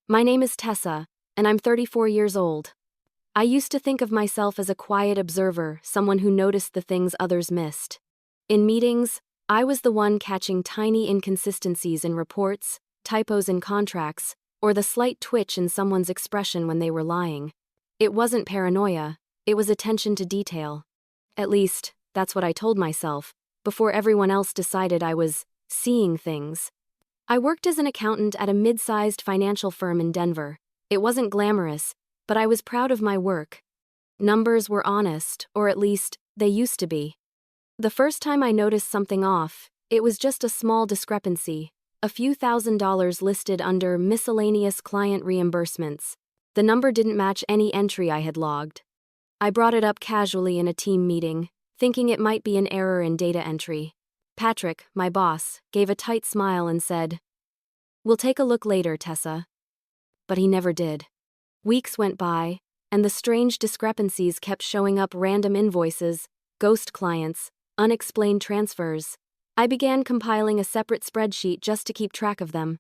My name is Tessa, and I'm 34 years old. I used to think of myself as a quiet observer, someone who noticed the things others missed. In meetings, I was the one catching tiny inconsistencies in reports, typos in contracts, or the slight twitch in someone's expression when they were lying. It wasn't paranoia, it was attention to detail. At least, that's what I told myself, before everyone else decided I was seeing things. I worked as an accountant at a mid-sized financial firm in Denver. It wasn't glamorous, but I was proud of my work. Numbers were honest, or at least, they used to be. The first time I noticed something off, it was just a small discrepancy, a few $1,000s listed under miscellaneous client reimbursements. The number didn't match any entry I had logged. I brought it up casually in a team meeting, thinking it might be an error in data entry. Patrick, my boss, gave a tight smile and said, "We'll take a look later, Tessa." But he never did. Weeks went by, and the strange discrepancies kept showing up: random invoices, ghost clients, unexplained transfers. I began compiling a separate spreadsheet just to keep track of them.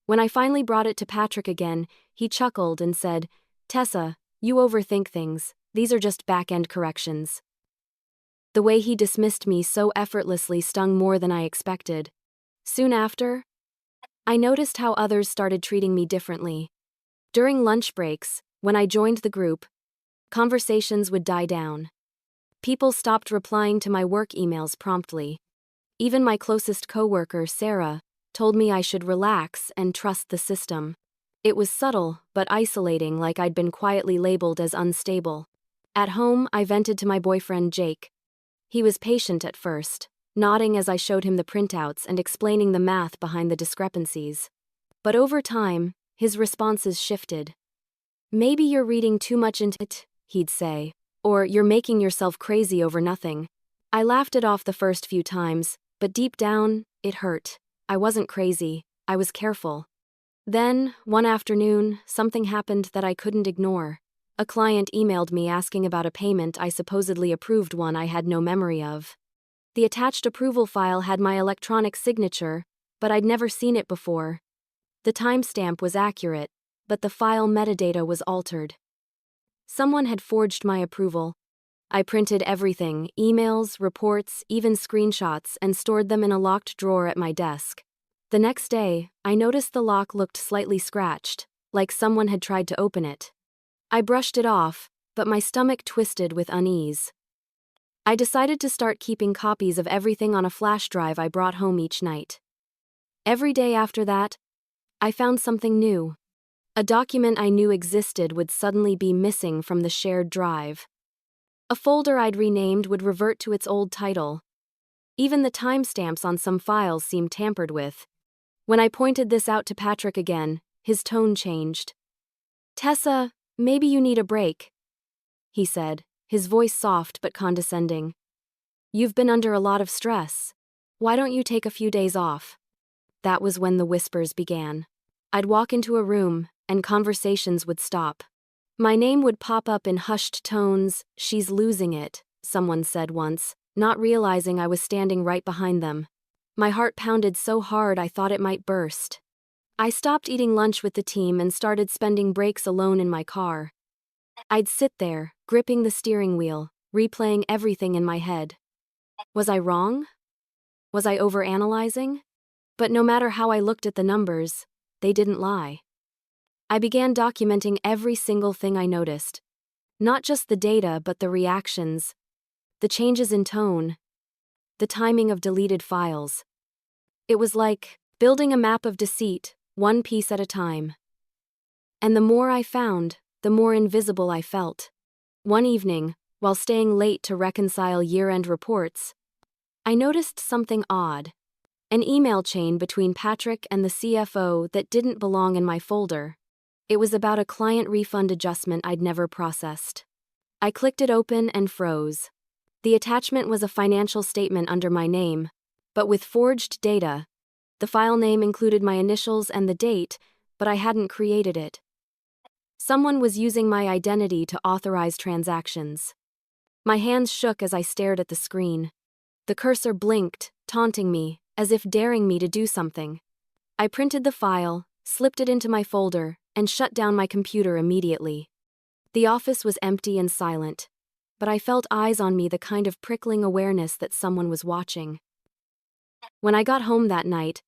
When I finally brought it to Patrick again, he chuckled and said, "Tessa, you overthink things. These are just back-end corrections." The way he dismissed me so effortlessly stung more than I expected. Soon after, I noticed how others started treating me differently. During lunch breaks, when I joined the group, conversations would die down. People stopped replying to my work emails promptly. Even my closest coworker, Sarah, told me I should relax and trust the system. It was subtle, but isolating, like I'd been quietly labeled as unstable. At home, I vented to my boyfriend, Jake. He was patient at first, nodding as I showed him the printouts and explaining the math behind the discrepancies. But over time, his responses shifted. "Maybe you're reading too much into it," he'd say, or "you're making yourself crazy over nothing." I laughed it off the first few times, but deep down, it hurt. I wasn't crazy, I was careful. Then, one afternoon, something happened that I couldn't ignore. A client emailed me asking about a payment I supposedly approved, one I had no memory of. The attached approval file had my electronic signature, but I'd never seen it before. The timestamp was accurate, but the file metadata was altered. Someone had forged my approval. I printed everything: emails, reports, even screenshots, and stored them in a locked drawer at my desk. The next day, I noticed the lock looked slightly scratched, like someone had tried to open it. I brushed it off, but my stomach twisted with unease. I decided to start keeping copies of everything on a flash drive I brought home each night. Every day after that, I found something new. A document I knew existed would suddenly be missing from the shared drive. A folder I'd renamed would revert to its old title. Even the timestamps on some files seemed tampered with. When I pointed this out to Patrick again, his tone changed. "Tessa, maybe you need a break," he said, his voice soft but condescending. "You've been under a lot of stress. Why don't you take a few days off?" That was when the whispers began. I'd walk into a room, and conversations would stop. My name would pop up in hushed tones. "She's losing it," someone said once, not realizing I was standing right behind them. My heart pounded so hard I thought it might burst. I stopped eating lunch with the team and started spending breaks alone in my car. I'd sit there, gripping the steering wheel, replaying everything in my head. Was I wrong? Was I overanalyzing? But no matter how I looked at the numbers, they didn't lie. I began documenting every single thing I noticed. Not just the data, but the reactions, the changes in tone, the timing of deleted files. It was like building a map of deceit, one piece at a time. And the more I found, the more invisible I felt. One evening, while staying late to reconcile year-end reports, I noticed something odd. An email chain between Patrick and the CFO that didn't belong in my folder. It was about a client refund adjustment I'd never processed. I clicked it open and froze. The attachment was a financial statement under my name, but with forged data. The file name included my initials and the date, but I hadn't created it. Someone was using my identity to authorize transactions. My hands shook as I stared at the screen. The cursor blinked, taunting me, as if daring me to do something. I printed the file, slipped it into my folder, and shut down my computer immediately. The office was empty and silent, but I felt eyes on me, the kind of prickling awareness that someone was watching. When I got home that night,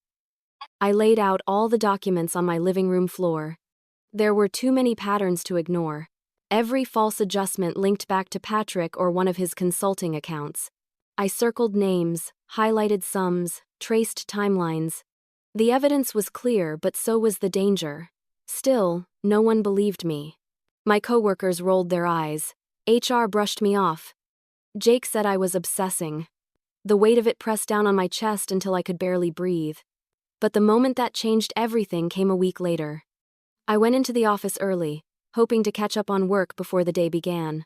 I laid out all the documents on my living room floor. There were too many patterns to ignore. Every false adjustment linked back to Patrick or one of his consulting accounts. I circled names, highlighted sums, traced timelines. The evidence was clear, but so was the danger. Still, no one believed me. My coworkers rolled their eyes. HR brushed me off. Jake said I was obsessing. The weight of it pressed down on my chest until I could barely breathe. But the moment that changed everything came a week later. I went into the office early, hoping to catch up on work before the day began.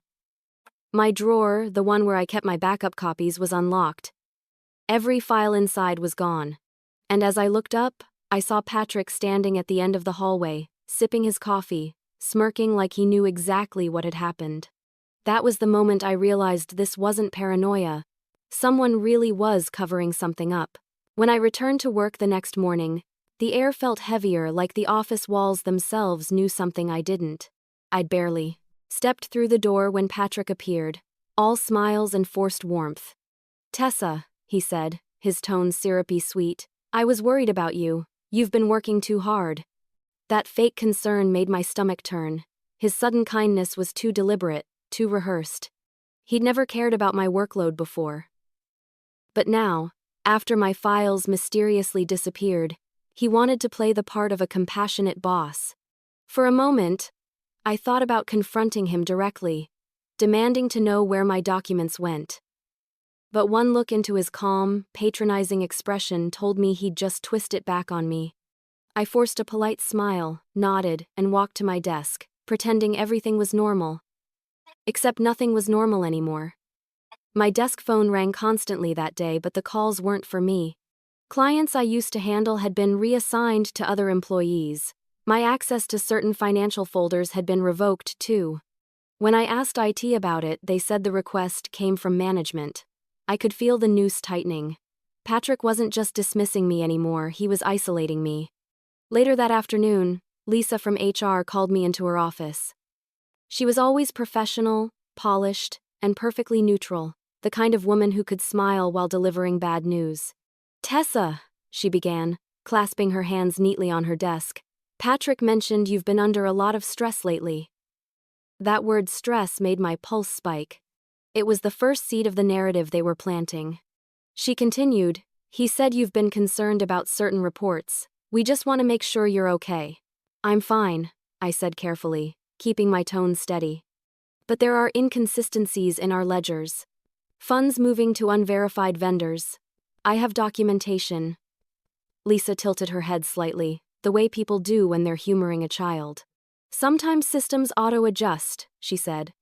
My drawer, the one where I kept my backup copies, was unlocked. Every file inside was gone. And as I looked up, I saw Patrick standing at the end of the hallway, sipping his coffee, smirking like he knew exactly what had happened. That was the moment I realized this wasn't paranoia. Someone really was covering something up. When I returned to work the next morning, the air felt heavier, like the office walls themselves knew something I didn't. I'd barely stepped through the door when Patrick appeared, all smiles and forced warmth. "Tessa," he said, his tone syrupy sweet, "I was worried about you. You've been working too hard." That fake concern made my stomach turn. His sudden kindness was too deliberate, too rehearsed. He'd never cared about my workload before. But now, after my files mysteriously disappeared, he wanted to play the part of a compassionate boss. For a moment, I thought about confronting him directly, demanding to know where my documents went. But one look into his calm, patronizing expression told me he'd just twist it back on me. I forced a polite smile, nodded, and walked to my desk, pretending everything was normal. Except nothing was normal anymore. My desk phone rang constantly that day, but the calls weren't for me. Clients I used to handle had been reassigned to other employees. My access to certain financial folders had been revoked too. When I asked IT about it, they said the request came from management. I could feel the noose tightening. Patrick wasn't just dismissing me anymore, he was isolating me. Later that afternoon, Lisa from HR called me into her office. She was always professional, polished, and perfectly neutral, the kind of woman who could smile while delivering bad news. "Tessa," she began, clasping her hands neatly on her desk, "Patrick mentioned you've been under a lot of stress lately." That word stress made my pulse spike. It was the first seed of the narrative they were planting. She continued, "He said you've been concerned about certain reports. We just want to make sure you're okay." "I'm fine," I said carefully, keeping my tone steady. "But there are inconsistencies in our ledgers. Funds moving to unverified vendors. I have documentation." Lisa tilted her head slightly, the way people do when they're humoring a child. "Sometimes systems auto-adjust," she said.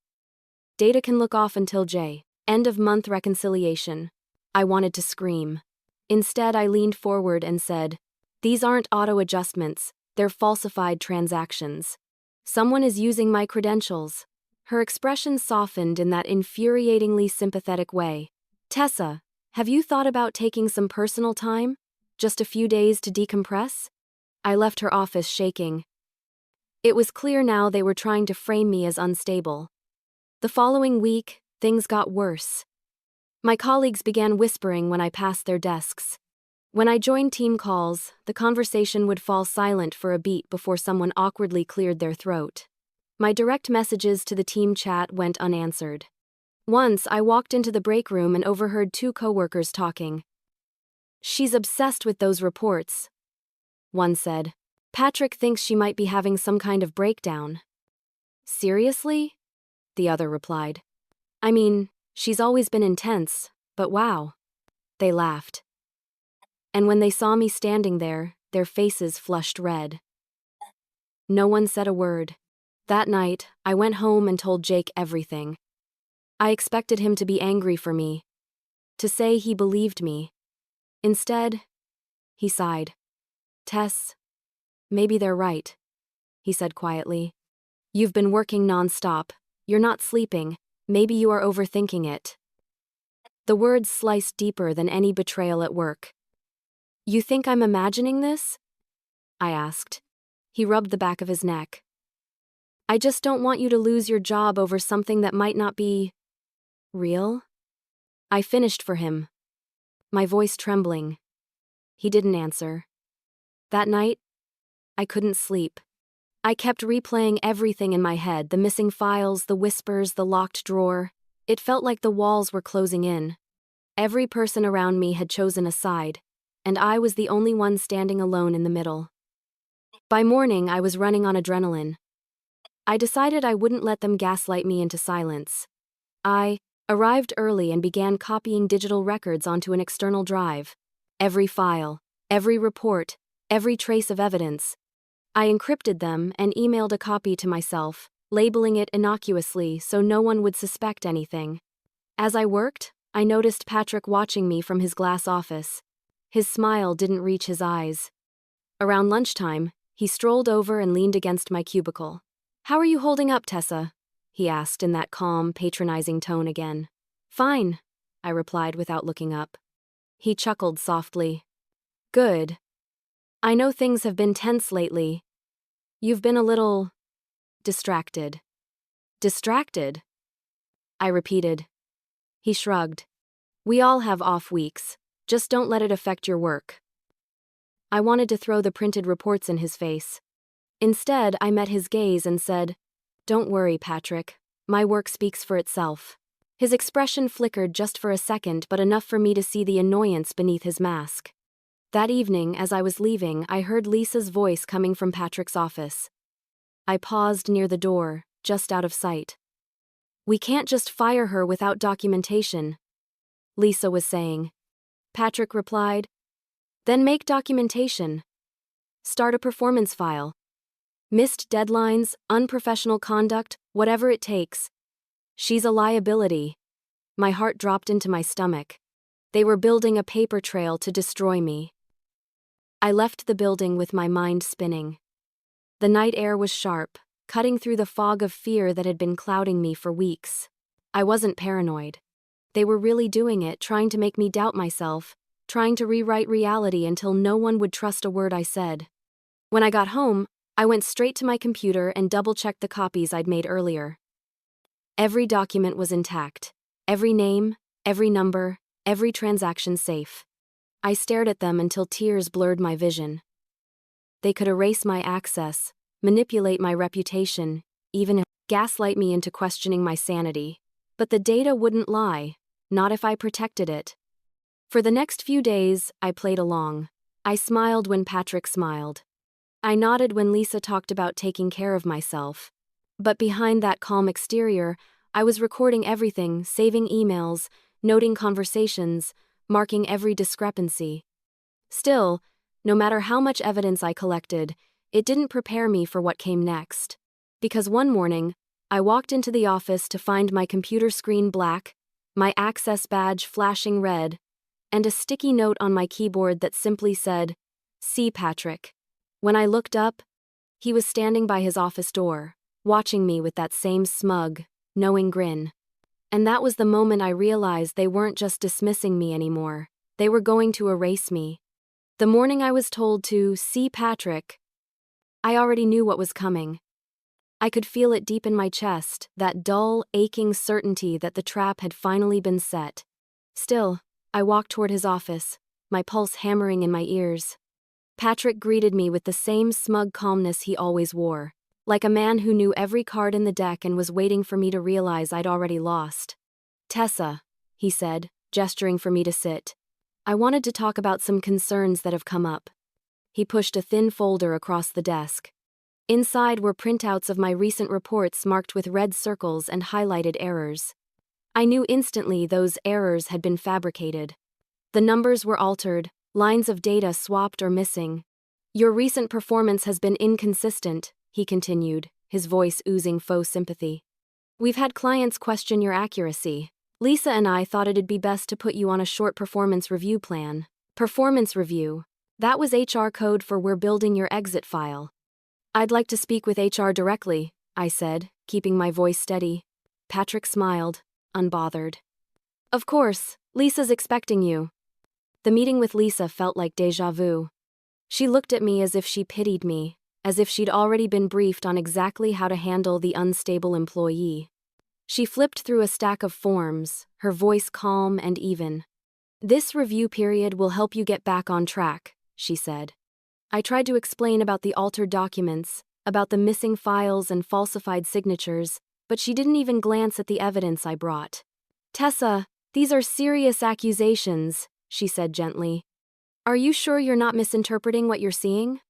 "Data can look off until J. End of month reconciliation." I wanted to scream. Instead, I leaned forward and said, "These aren't auto-adjustments, they're falsified transactions. Someone is using my credentials." Her expression softened in that infuriatingly sympathetic way. "Tessa, have you thought about taking some personal time? Just a few days to decompress?" I left her office shaking. It was clear now they were trying to frame me as unstable. The following week, things got worse. My colleagues began whispering when I passed their desks. When I joined team calls, the conversation would fall silent for a beat before someone awkwardly cleared their throat. My direct messages to the team chat went unanswered. Once, I walked into the break room and overheard two coworkers talking. "She's obsessed with those reports," one said. "Patrick thinks she might be having some kind of breakdown." "Seriously?" the other replied. "I mean, she's always been intense, but wow." They laughed. And when they saw me standing there, their faces flushed red. No one said a word. That night, I went home and told Jake everything. I expected him to be angry for me, to say he believed me. Instead, he sighed. "Tess, maybe they're right," he said quietly. "You've been working nonstop. You're not sleeping. Maybe you are overthinking it." The words sliced deeper than any betrayal at work. "You think I'm imagining this?" I asked. He rubbed the back of his neck. I just don't want you to lose your job over something that might not be real. I finished for him, my voice trembling. He didn't answer. That night, I couldn't sleep. I kept replaying everything in my head, the missing files, the whispers, the locked drawer. It felt like the walls were closing in. Every person around me had chosen a side, and I was the only one standing alone in the middle. By morning, I was running on adrenaline. I decided I wouldn't let them gaslight me into silence. I arrived early and began copying digital records onto an external drive. Every file, every report, every trace of evidence. I encrypted them and emailed a copy to myself, labeling it innocuously so no one would suspect anything. As I worked, I noticed Patrick watching me from his glass office. His smile didn't reach his eyes. Around lunchtime, he strolled over and leaned against my cubicle. "How are you holding up, Tessa?" he asked in that calm, patronizing tone again. "Fine," I replied without looking up. He chuckled softly. "Good. I know things have been tense lately. You've been a little distracted." "Distracted?" I repeated. He shrugged. "We all have off weeks. Just don't let it affect your work." I wanted to throw the printed reports in his face. Instead, I met his gaze and said, "Don't worry, Patrick. My work speaks for itself." His expression flickered just for a second, but enough for me to see the annoyance beneath his mask. That evening, as I was leaving, I heard Lisa's voice coming from Patrick's office. I paused near the door, just out of sight. "We can't just fire her without documentation," Lisa was saying. Patrick replied, "Then make documentation. Start a performance file. Missed deadlines, unprofessional conduct, whatever it takes. She's a liability." My heart dropped into my stomach. They were building a paper trail to destroy me. I left the building with my mind spinning. The night air was sharp, cutting through the fog of fear that had been clouding me for weeks. I wasn't paranoid. They were really doing it, trying to make me doubt myself, trying to rewrite reality until no one would trust a word I said. When I got home, I went straight to my computer and double-checked the copies I'd made earlier. Every document was intact. Every name, every number, every transaction safe. I stared at them until tears blurred my vision. They could erase my access, manipulate my reputation, even gaslight me into questioning my sanity. But the data wouldn't lie, not if I protected it. For the next few days, I played along. I smiled when Patrick smiled. I nodded when Lisa talked about taking care of myself. But behind that calm exterior, I was recording everything, saving emails, noting conversations, marking every discrepancy. Still, no matter how much evidence I collected, it didn't prepare me for what came next. Because one morning, I walked into the office to find my computer screen black, my access badge flashing red, and a sticky note on my keyboard that simply said, "See Patrick." When I looked up, he was standing by his office door, watching me with that same smug, knowing grin. And that was the moment I realized they weren't just dismissing me anymore. They were going to erase me. The morning I was told to see Patrick, I already knew what was coming. I could feel it deep in my chest, that dull, aching certainty that the trap had finally been set. Still, I walked toward his office, my pulse hammering in my ears. Patrick greeted me with the same smug calmness he always wore, like a man who knew every card in the deck and was waiting for me to realize I'd already lost. "Tessa," he said, gesturing for me to sit. "I wanted to talk about some concerns that have come up." He pushed a thin folder across the desk. Inside were printouts of my recent reports marked with red circles and highlighted errors. I knew instantly those errors had been fabricated. The numbers were altered, lines of data swapped or missing. "Your recent performance has been inconsistent," he continued, his voice oozing faux sympathy. "We've had clients question your accuracy. Lisa and I thought it'd be best to put you on a short performance review plan." Performance review. That was HR code for "we're building your exit file." "I'd like to speak with HR directly," I said, keeping my voice steady. Patrick smiled, unbothered. "Of course, Lisa's expecting you." The meeting with Lisa felt like déjà vu. She looked at me as if she pitied me, as if she'd already been briefed on exactly how to handle the unstable employee. She flipped through a stack of forms, her voice calm and even. "This review period will help you get back on track," she said. I tried to explain about the altered documents, about the missing files and falsified signatures, but she didn't even glance at the evidence I brought. "Tessa, these are serious accusations," she said gently. "Are you sure you're not misinterpreting what you're seeing?"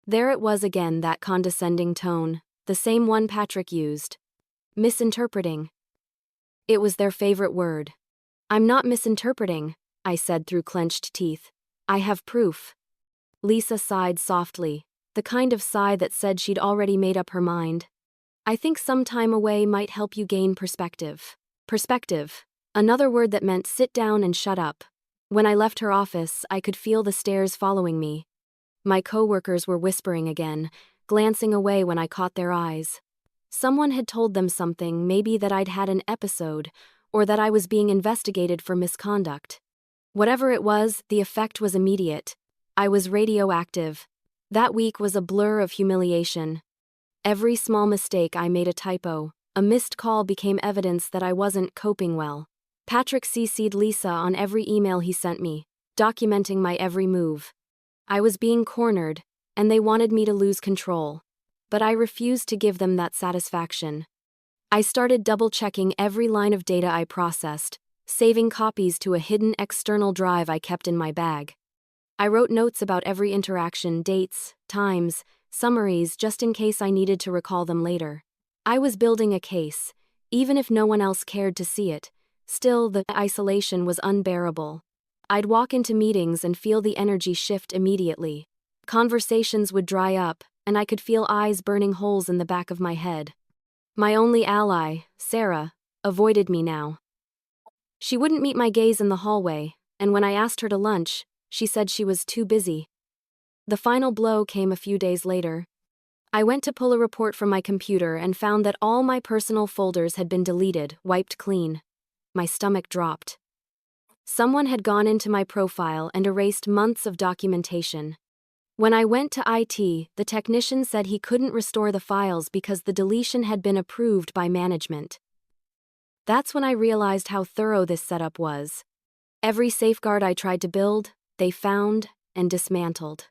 There it was again, that condescending tone, the same one Patrick used. Misinterpreting. It was their favorite word. "I'm not misinterpreting," I said through clenched teeth. "I have proof." Lisa sighed softly, the kind of sigh that said she'd already made up her mind. "I think some time away might help you gain perspective." Perspective. Another word that meant sit down and shut up. When I left her office, I could feel the stares following me. My coworkers were whispering again, glancing away when I caught their eyes. Someone had told them something, maybe that I'd had an episode, or that I was being investigated for misconduct. Whatever it was, the effect was immediate. I was radioactive. That week was a blur of humiliation. Every small mistake, I made a typo. A missed call became evidence that I wasn't coping well. Patrick CC'd Lisa on every email he sent me, documenting my every move. I was being cornered, and they wanted me to lose control. But I refused to give them that satisfaction. I started double-checking every line of data I processed, saving copies to a hidden external drive I kept in my bag. I wrote notes about every interaction, dates, times, summaries, just in case I needed to recall them later. I was building a case, even if no one else cared to see it. Still, the isolation was unbearable. I'd walk into meetings and feel the energy shift immediately. Conversations would dry up, and I could feel eyes burning holes in the back of my head. My only ally, Sarah, avoided me now. She wouldn't meet my gaze in the hallway, and when I asked her to lunch, she said she was too busy. The final blow came a few days later. I went to pull a report from my computer and found that all my personal folders had been deleted, wiped clean. My stomach dropped. Someone had gone into my profile and erased months of documentation. When I went to IT, the technician said he couldn't restore the files because the deletion had been approved by management. That's when I realized how thorough this setup was. Every safeguard I tried to build, they found and dismantled.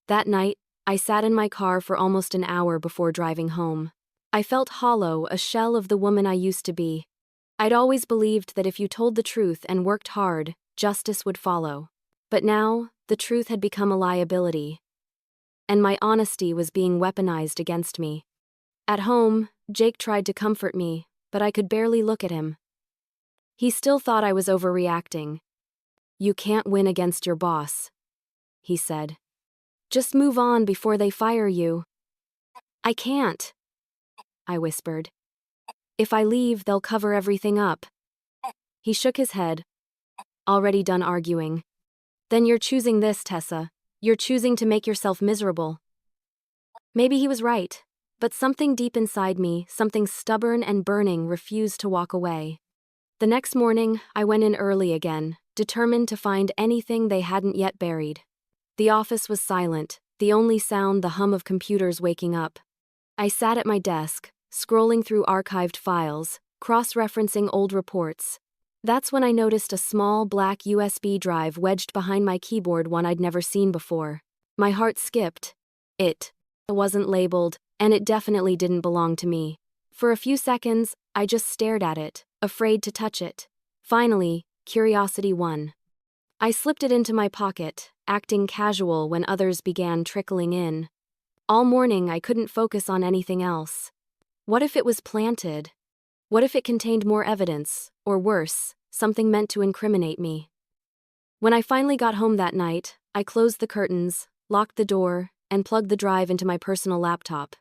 That night, I sat in my car for almost an hour before driving home. I felt hollow, a shell of the woman I used to be. I'd always believed that if you told the truth and worked hard, justice would follow. But now, the truth had become a liability. And my honesty was being weaponized against me. At home, Jake tried to comfort me, but I could barely look at him. He still thought I was overreacting. "You can't win against your boss," he said. "Just move on before they fire you." "I can't," I whispered. "If I leave, they'll cover everything up." He shook his head. "Already done arguing." "Then you're choosing this, Tessa. You're choosing to make yourself miserable." Maybe he was right, but something deep inside me, something stubborn and burning, refused to walk away. The next morning, I went in early again, determined to find anything they hadn't yet buried. The office was silent, the only sound the hum of computers waking up. I sat at my desk, scrolling through archived files, cross-referencing old reports. That's when I noticed a small black USB drive wedged behind my keyboard, one I'd never seen before. My heart skipped. It wasn't labeled, and it definitely didn't belong to me. For a few seconds, I just stared at it, afraid to touch it. Finally, curiosity won. I slipped it into my pocket, acting casual when others began trickling in. All morning, I couldn't focus on anything else. What if it was planted? What if it contained more evidence, or worse, something meant to incriminate me? When I finally got home that night, I closed the curtains, locked the door, and plugged the drive into my personal laptop.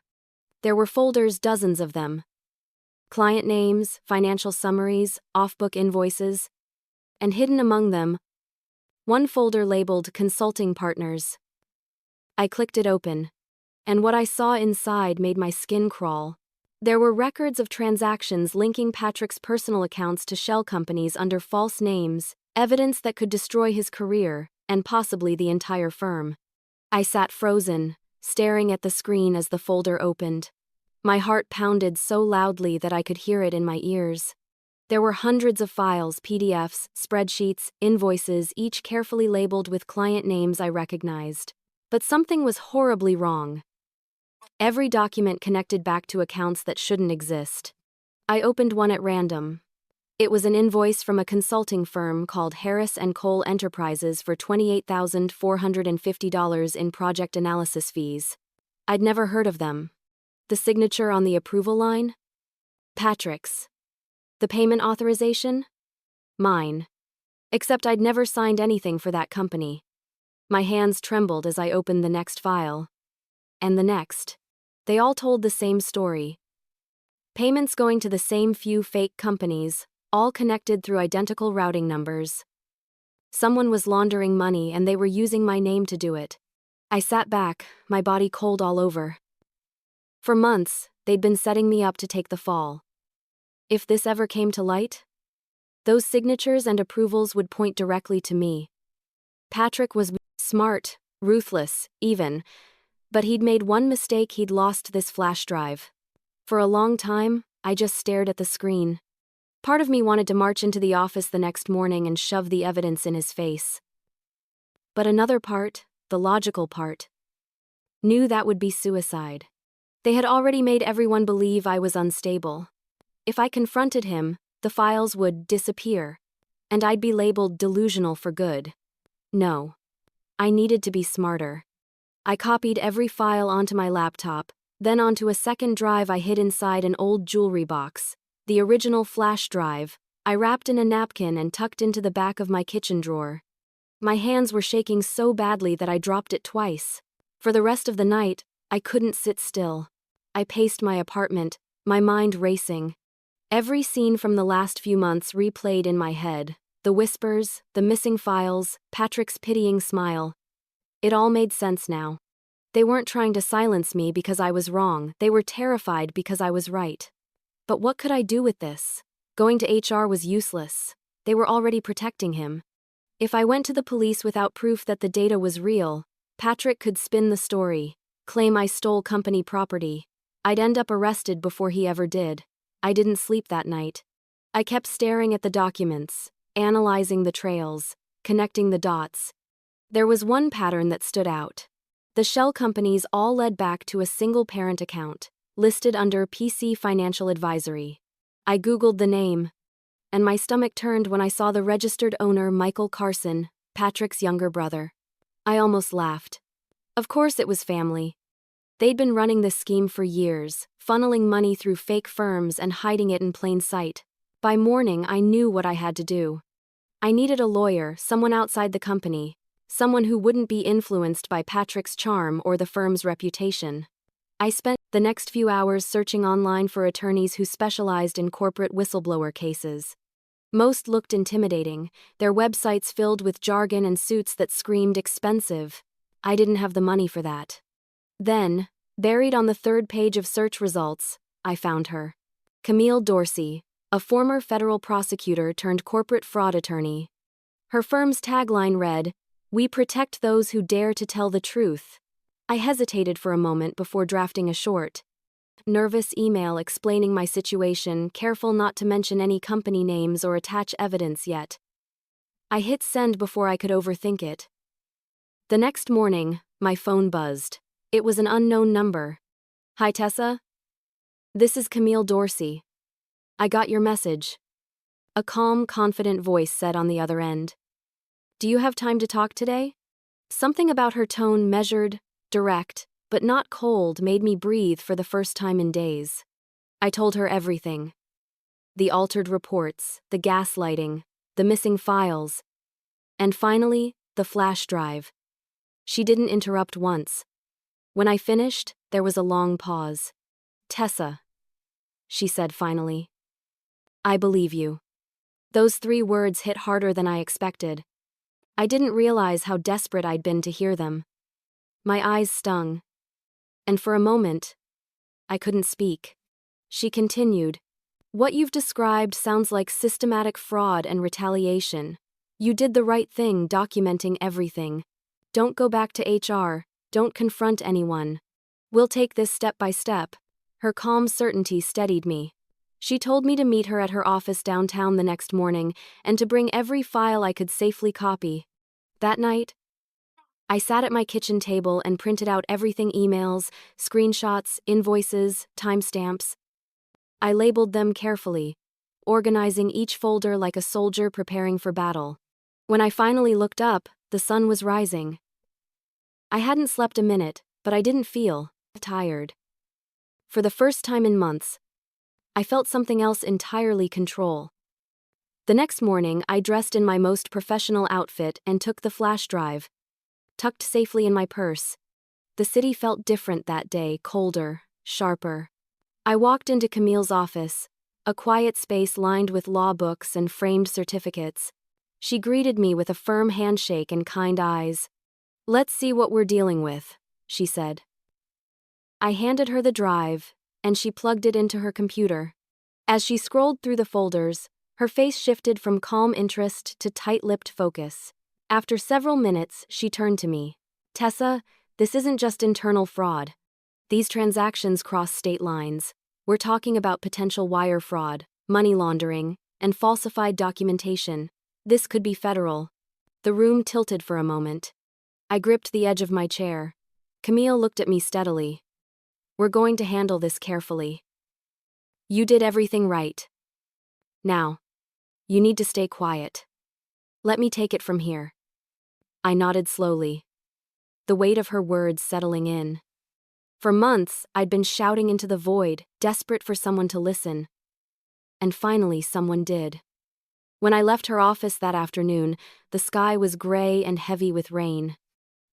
There were folders, dozens of them. Client names, financial summaries, off-book invoices, and hidden among them, one folder labeled Consulting Partners. I clicked it open, and what I saw inside made my skin crawl. There were records of transactions linking Patrick's personal accounts to shell companies under false names, evidence that could destroy his career, and possibly the entire firm. I sat frozen, staring at the screen as the folder opened. My heart pounded so loudly that I could hear it in my ears. There were hundreds of files, PDFs, spreadsheets, invoices, each carefully labeled with client names I recognized. But something was horribly wrong. Every document connected back to accounts that shouldn't exist. I opened one at random. It was an invoice from a consulting firm called Harris & Cole Enterprises for $28,450 in project analysis fees. I'd never heard of them. The signature on the approval line? Patrick's. The payment authorization? Mine. Except I'd never signed anything for that company. My hands trembled as I opened the next file. And the next. They all told the same story. Payments going to the same few fake companies, all connected through identical routing numbers. Someone was laundering money and they were using my name to do it. I sat back, my body cold all over. For months, they'd been setting me up to take the fall. If this ever came to light, those signatures and approvals would point directly to me. Patrick was smart, ruthless, even, but he'd made one mistake. He'd lost this flash drive. For a long time, I just stared at the screen. Part of me wanted to march into the office the next morning and shove the evidence in his face. But another part, the logical part, knew that would be suicide. They had already made everyone believe I was unstable. If I confronted him, the files would disappear, and I'd be labeled delusional for good. No. I needed to be smarter. I copied every file onto my laptop, then onto a second drive I hid inside an old jewelry box, the original flash drive, I wrapped in a napkin and tucked into the back of my kitchen drawer. My hands were shaking so badly that I dropped it twice. For the rest of the night, I couldn't sit still. I paced my apartment, my mind racing. Every scene from the last few months replayed in my head. The whispers, the missing files, Patrick's pitying smile. It all made sense now. They weren't trying to silence me because I was wrong, they were terrified because I was right. But what could I do with this? Going to HR was useless. They were already protecting him. If I went to the police without proof that the data was real, Patrick could spin the story, claim I stole company property. I'd end up arrested before he ever did. I didn't sleep that night. I kept staring at the documents, analyzing the trails, connecting the dots. There was one pattern that stood out. The shell companies all led back to a single parent account, listed under PC Financial Advisory. I Googled the name, and my stomach turned when I saw the registered owner Michael Carson, Patrick's younger brother. I almost laughed. Of course it was family. They'd been running this scheme for years, funneling money through fake firms and hiding it in plain sight. By morning, I knew what I had to do. I needed a lawyer, someone outside the company, someone who wouldn't be influenced by Patrick's charm or the firm's reputation. I spent the next few hours searching online for attorneys who specialized in corporate whistleblower cases. Most looked intimidating, their websites filled with jargon and suits that screamed expensive. I didn't have the money for that. Then, buried on the third page of search results, I found her. Camille Dorsey, a former federal prosecutor turned corporate fraud attorney. Her firm's tagline read, "We protect those who dare to tell the truth." I hesitated for a moment before drafting a short, nervous email explaining my situation, careful not to mention any company names or attach evidence yet. I hit send before I could overthink it. The next morning, my phone buzzed. It was an unknown number. "Hi Tessa? This is Camille Dorsey. I got your message." A calm, confident voice said on the other end. "Do you have time to talk today?" Something about her tone, measured, direct, but not cold, made me breathe for the first time in days. I told her everything. The altered reports, the gaslighting, the missing files, and finally, the flash drive. She didn't interrupt once. When I finished, there was a long pause. "Tessa," she said finally. "I believe you." Those 3 words hit harder than I expected. I didn't realize how desperate I'd been to hear them. My eyes stung. And for a moment, I couldn't speak. She continued, "What you've described sounds like systematic fraud and retaliation. You did the right thing documenting everything. Don't go back to HR. Don't confront anyone. We'll take this step by step. Her calm certainty steadied me. She told me to meet her at her office downtown the next morning and to bring every file I could safely copy. That night, I sat at my kitchen table and printed out everything: emails, screenshots, invoices, timestamps. I labeled them carefully, organizing each folder like a soldier preparing for battle. When I finally looked up, the sun was rising. I hadn't slept a minute, but I didn't feel tired. For the first time in months, I felt something else entirely control. The next morning, I dressed in my most professional outfit and took the flash drive, tucked safely in my purse. The city felt different that day, colder, sharper. I walked into Camille's office, a quiet space lined with law books and framed certificates. She greeted me with a firm handshake and kind eyes. "Let's see what we're dealing with," she said. I handed her the drive, and she plugged it into her computer. As she scrolled through the folders, her face shifted from calm interest to tight-lipped focus. After several minutes, she turned to me. "Tessa, this isn't just internal fraud. These transactions cross state lines. We're talking about potential wire fraud, money laundering, and falsified documentation. This could be federal." The room tilted for a moment. I gripped the edge of my chair. Camille looked at me steadily. "We're going to handle this carefully. You did everything right. Now, you need to stay quiet. Let me take it from here." I nodded slowly, the weight of her words settling in. For months, I'd been shouting into the void, desperate for someone to listen. And finally, someone did. When I left her office that afternoon, the sky was gray and heavy with rain.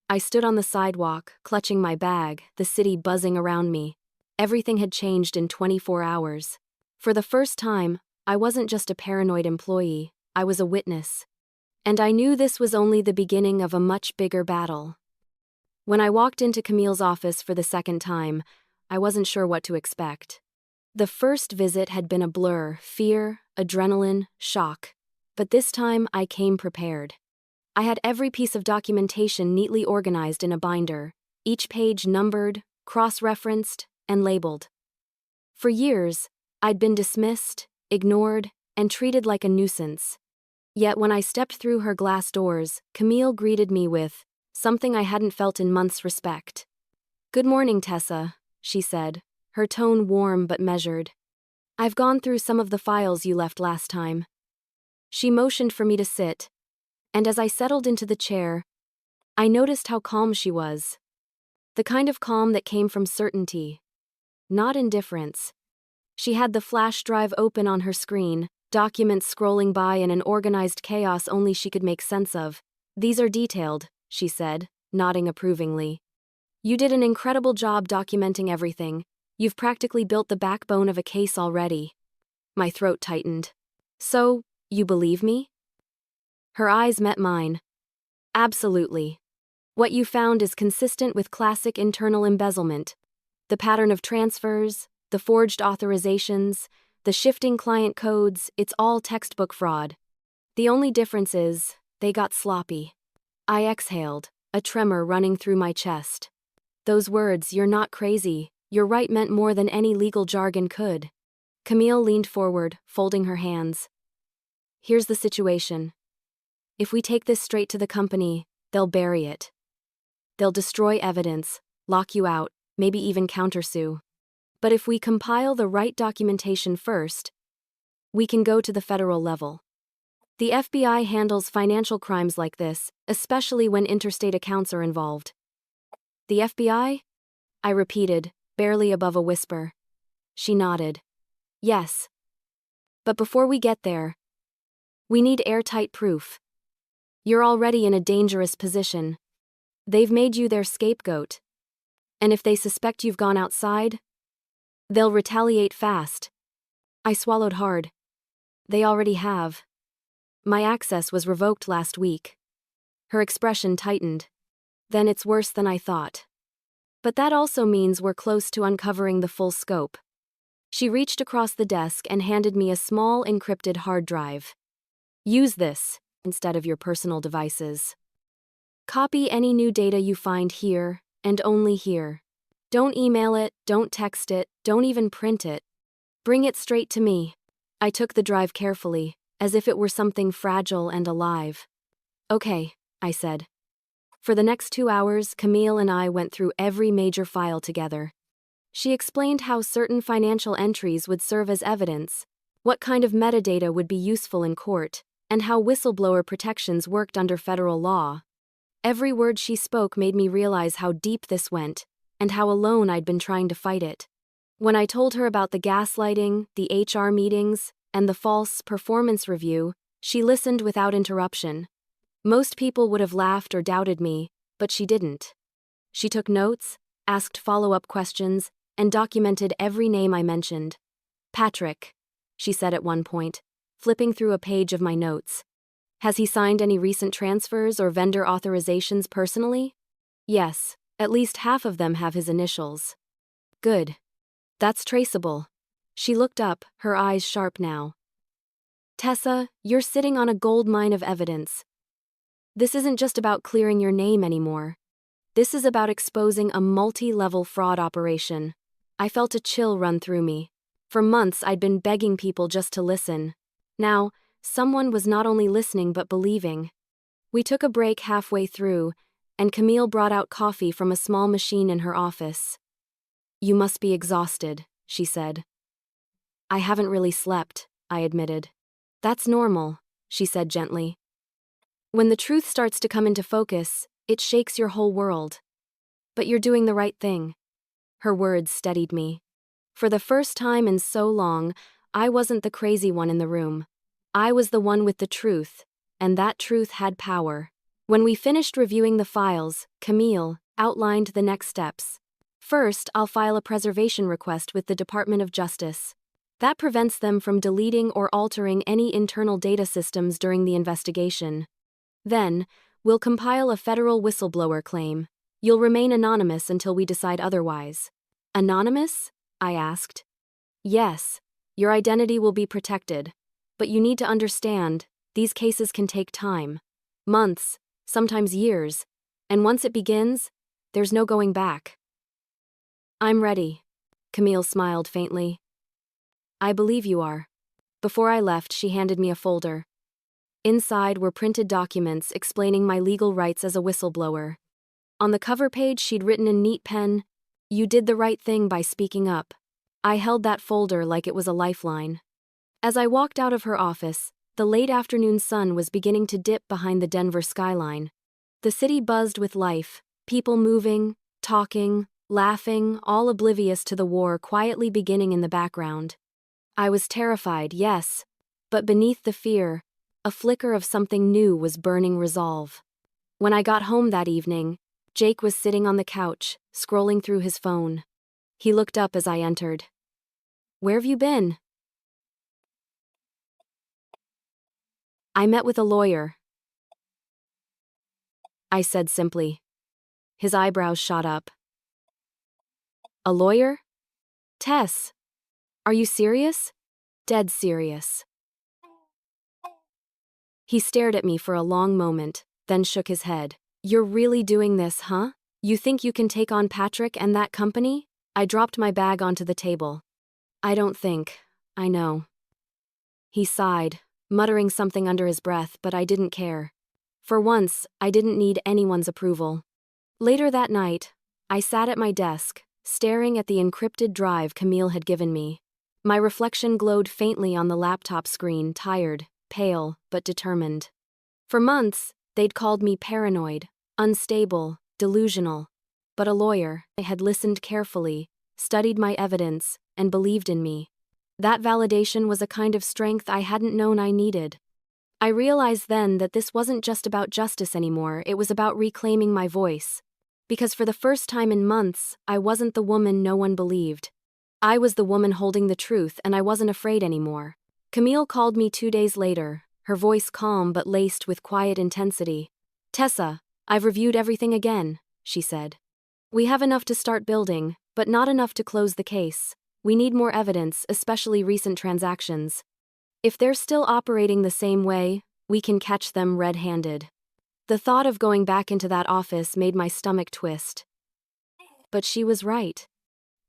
I stood on the sidewalk, clutching my bag, the city buzzing around me. Everything had changed in 24 hours. For the first time, I wasn't just a paranoid employee, I was a witness. And I knew this was only the beginning of a much bigger battle. When I walked into Camille's office for the second time, I wasn't sure what to expect. The first visit had been a blur: fear, adrenaline, shock. But this time, I came prepared. I had every piece of documentation neatly organized in a binder, each page numbered, cross-referenced, and labeled. For years, I'd been dismissed, ignored, and treated like a nuisance. Yet when I stepped through her glass doors, Camille greeted me with something I hadn't felt in months: respect. "Good morning, Tessa," she said, her tone warm but measured. "I've gone through some of the files you left last time." She motioned for me to sit, and as I settled into the chair, I noticed how calm she was. The kind of calm that came from certainty, not indifference. She had the flash drive open on her screen, documents scrolling by in an organized chaos only she could make sense of. "These are detailed," she said, nodding approvingly. "You did an incredible job documenting everything. You've practically built the backbone of a case already." My throat tightened. "So, you believe me?" Her eyes met mine. "Absolutely. What you found is consistent with classic internal embezzlement. The pattern of transfers, the forged authorizations, the shifting client codes, it's all textbook fraud. The only difference is, they got sloppy." I exhaled, a tremor running through my chest. Those words, "you're not crazy, you're right," meant more than any legal jargon could. Camille leaned forward, folding her hands. "Here's the situation. If we take this straight to the company, they'll bury it. They'll destroy evidence, lock you out, maybe even countersue. But if we compile the right documentation first, we can go to the federal level. The FBI handles financial crimes like this, especially when interstate accounts are involved." "The FBI?" I repeated, barely above a whisper. She nodded. "Yes. But before we get there, we need airtight proof. You're already in a dangerous position. They've made you their scapegoat. And if they suspect you've gone outside, they'll retaliate fast." I swallowed hard. "They already have. My access was revoked last week." Her expression tightened. "Then it's worse than I thought. But that also means we're close to uncovering the full scope." She reached across the desk and handed me a small encrypted hard drive. "Use this instead of your personal devices. Copy any new data you find here, and only here. Don't email it, don't text it, don't even print it. Bring it straight to me. I took the drive carefully, as if it were something fragile and alive. Okay, I said. For the next 2 hours, Camille and I went through every major file together. She explained how certain financial entries would serve as evidence, what kind of metadata would be useful in court, and how whistleblower protections worked under federal law. Every word she spoke made me realize how deep this went, and how alone I'd been trying to fight it. When I told her about the gaslighting, the HR meetings, and the false performance review, she listened without interruption. Most people would have laughed or doubted me, but she didn't. She took notes, asked follow-up questions, and documented every name I mentioned. Patrick, she said at one point, flipping through a page of my notes. Has he signed any recent transfers or vendor authorizations personally? Yes, at least half of them have his initials. Good. That's traceable. She looked up, her eyes sharp now. Tessa, you're sitting on a gold mine of evidence. This isn't just about clearing your name anymore. This is about exposing a multi-level fraud operation. I felt a chill run through me. For months I'd been begging people just to listen. Now, someone was not only listening but believing. We took a break halfway through, and Camille brought out coffee from a small machine in her office. You must be exhausted, she said. I haven't really slept, I admitted. That's normal, she said gently. When the truth starts to come into focus, it shakes your whole world. But you're doing the right thing. Her words steadied me. For the first time in so long, I wasn't the crazy one in the room. I was the one with the truth, and that truth had power. When we finished reviewing the files, Camille outlined the next steps. First, I'll file a preservation request with the Department of Justice. That prevents them from deleting or altering any internal data systems during the investigation. Then, we'll compile a federal whistleblower claim. You'll remain anonymous until we decide otherwise. Anonymous? I asked. Yes, your identity will be protected. But you need to understand, these cases can take time. Months, sometimes years. And once it begins, there's no going back. I'm ready. Camille smiled faintly. I believe you are. Before I left, she handed me a folder. Inside were printed documents explaining my legal rights as a whistleblower. On the cover page, she'd written in neat pen, "You did the right thing by speaking up." I held that folder like it was a lifeline. As I walked out of her office, the late afternoon sun was beginning to dip behind the Denver skyline. The city buzzed with life, people moving, talking, laughing, all oblivious to the war quietly beginning in the background. I was terrified, yes, but beneath the fear, a flicker of something new was burning resolve. When I got home that evening, Jake was sitting on the couch, scrolling through his phone. He looked up as I entered. "Where've you been?" "I met with a lawyer," I said simply. His eyebrows shot up. "A lawyer? Tess, are you serious?" "Dead serious." He stared at me for a long moment, then shook his head. "You're really doing this, huh? You think you can take on Patrick and that company?" I dropped my bag onto the table. "I don't think. I know." He sighed, muttering something under his breath, but I didn't care. For once, I didn't need anyone's approval. Later that night, I sat at my desk, staring at the encrypted drive Camille had given me. My reflection glowed faintly on the laptop screen, tired, pale, but determined. For months, they'd called me paranoid, unstable, delusional. But a lawyer, I had listened carefully, studied my evidence, and believed in me. That validation was a kind of strength I hadn't known I needed. I realized then that this wasn't just about justice anymore, it was about reclaiming my voice. Because for the first time in months, I wasn't the woman no one believed. I was the woman holding the truth, and I wasn't afraid anymore. Camille called me 2 days later, her voice calm but laced with quiet intensity. "Tessa, I've reviewed everything again," she said. "We have enough to start building, but not enough to close the case. We need more evidence, especially recent transactions. If they're still operating the same way, we can catch them red-handed." The thought of going back into that office made my stomach twist. But she was right.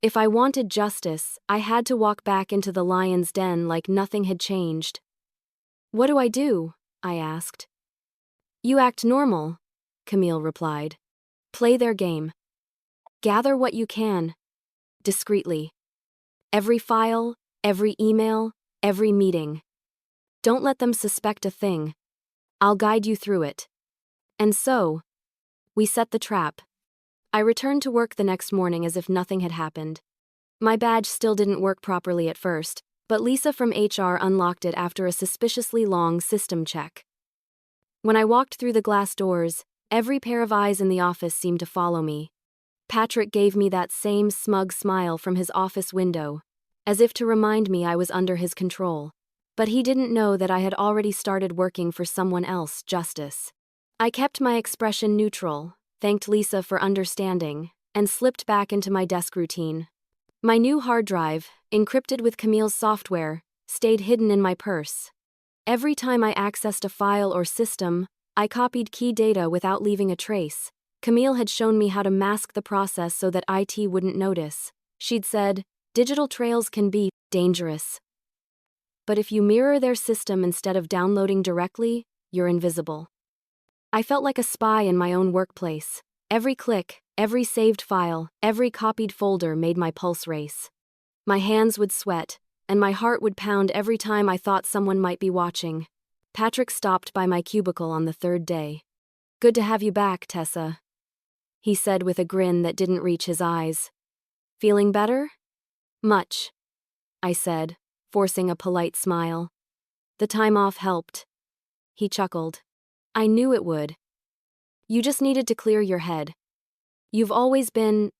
If I wanted justice, I had to walk back into the lion's den like nothing had changed. "What do I do?" I asked. "You act normal," Camille replied. "Play their game. Gather what you can, discreetly. Every file, every email, every meeting. Don't let them suspect a thing. I'll guide you through it." And so, we set the trap. I returned to work the next morning as if nothing had happened. My badge still didn't work properly at first, but Lisa from HR unlocked it after a suspiciously long system check. When I walked through the glass doors, every pair of eyes in the office seemed to follow me. Patrick gave me that same smug smile from his office window, as if to remind me I was under his control. But he didn't know that I had already started working for someone else, Justice. I kept my expression neutral, thanked Lisa for understanding, and slipped back into my desk routine. My new hard drive, encrypted with Camille's software, stayed hidden in my purse. Every time I accessed a file or system, I copied key data without leaving a trace. Camille had shown me how to mask the process so that IT wouldn't notice. She'd said, "Digital trails can be dangerous. But if you mirror their system instead of downloading directly, you're invisible." I felt like a spy in my own workplace. Every click, every saved file, every copied folder made my pulse race. My hands would sweat, and my heart would pound every time I thought someone might be watching. Patrick stopped by my cubicle on the third day. "Good to have you back, Tessa," he said with a grin that didn't reach his eyes. "Feeling better?" "Much," I said, forcing a polite smile. "The time off helped." He chuckled. "I knew it would. You just needed to clear your head. You've always been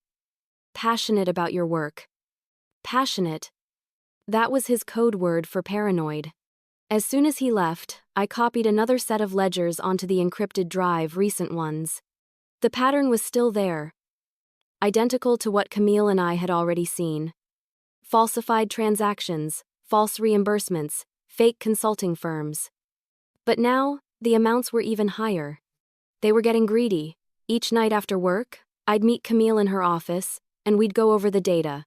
passionate about your work." Passionate. That was his code word for paranoid. As soon as he left, I copied another set of ledgers onto the encrypted drive, recent ones. The pattern was still there, identical to what Camille and I had already seen. Falsified transactions, false reimbursements, fake consulting firms. But now, the amounts were even higher. They were getting greedy. Each night after work, I'd meet Camille in her office, and we'd go over the data.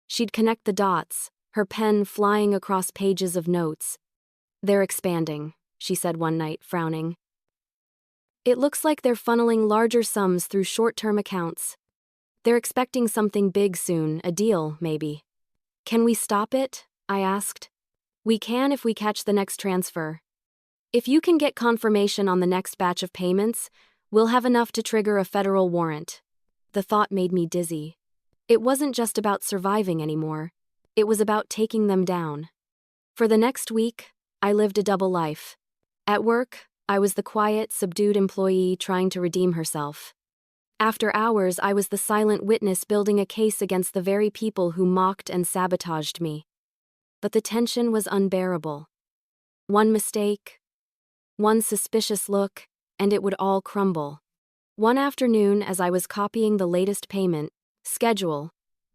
She'd connect the dots, her pen flying across pages of notes. "They're expanding," she said one night, frowning. "It looks like they're funneling larger sums through short-term accounts. They're expecting something big soon, a deal, maybe." "Can we stop it?" I asked. "We can if we catch the next transfer. If you can get confirmation on the next batch of payments, we'll have enough to trigger a federal warrant." The thought made me dizzy. It wasn't just about surviving anymore. It was about taking them down. For the next week, I lived a double life. At work, I was the quiet, subdued employee trying to redeem herself. After hours, I was the silent witness building a case against the very people who mocked and sabotaged me. But the tension was unbearable. One mistake, one suspicious look, and it would all crumble. One afternoon, as I was copying the latest payment schedule,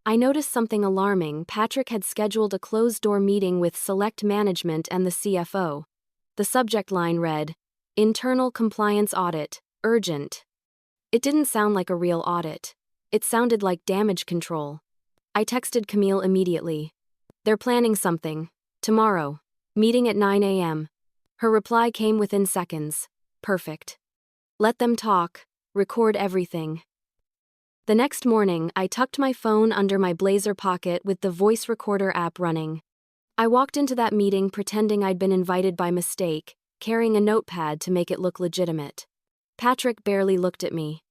I noticed something alarming. Patrick had scheduled a closed-door meeting with select management and the CFO. The subject line read, "Internal Compliance Audit, Urgent." It didn't sound like a real audit. It sounded like damage control. I texted Camille immediately. "They're planning something. Tomorrow. Meeting at 9 a.m. Her reply came within seconds. "Perfect. Let them talk. Record everything." The next morning, I tucked my phone under my blazer pocket with the voice recorder app running. I walked into that meeting pretending I'd been invited by mistake, carrying a notepad to make it look legitimate. Patrick barely looked at me.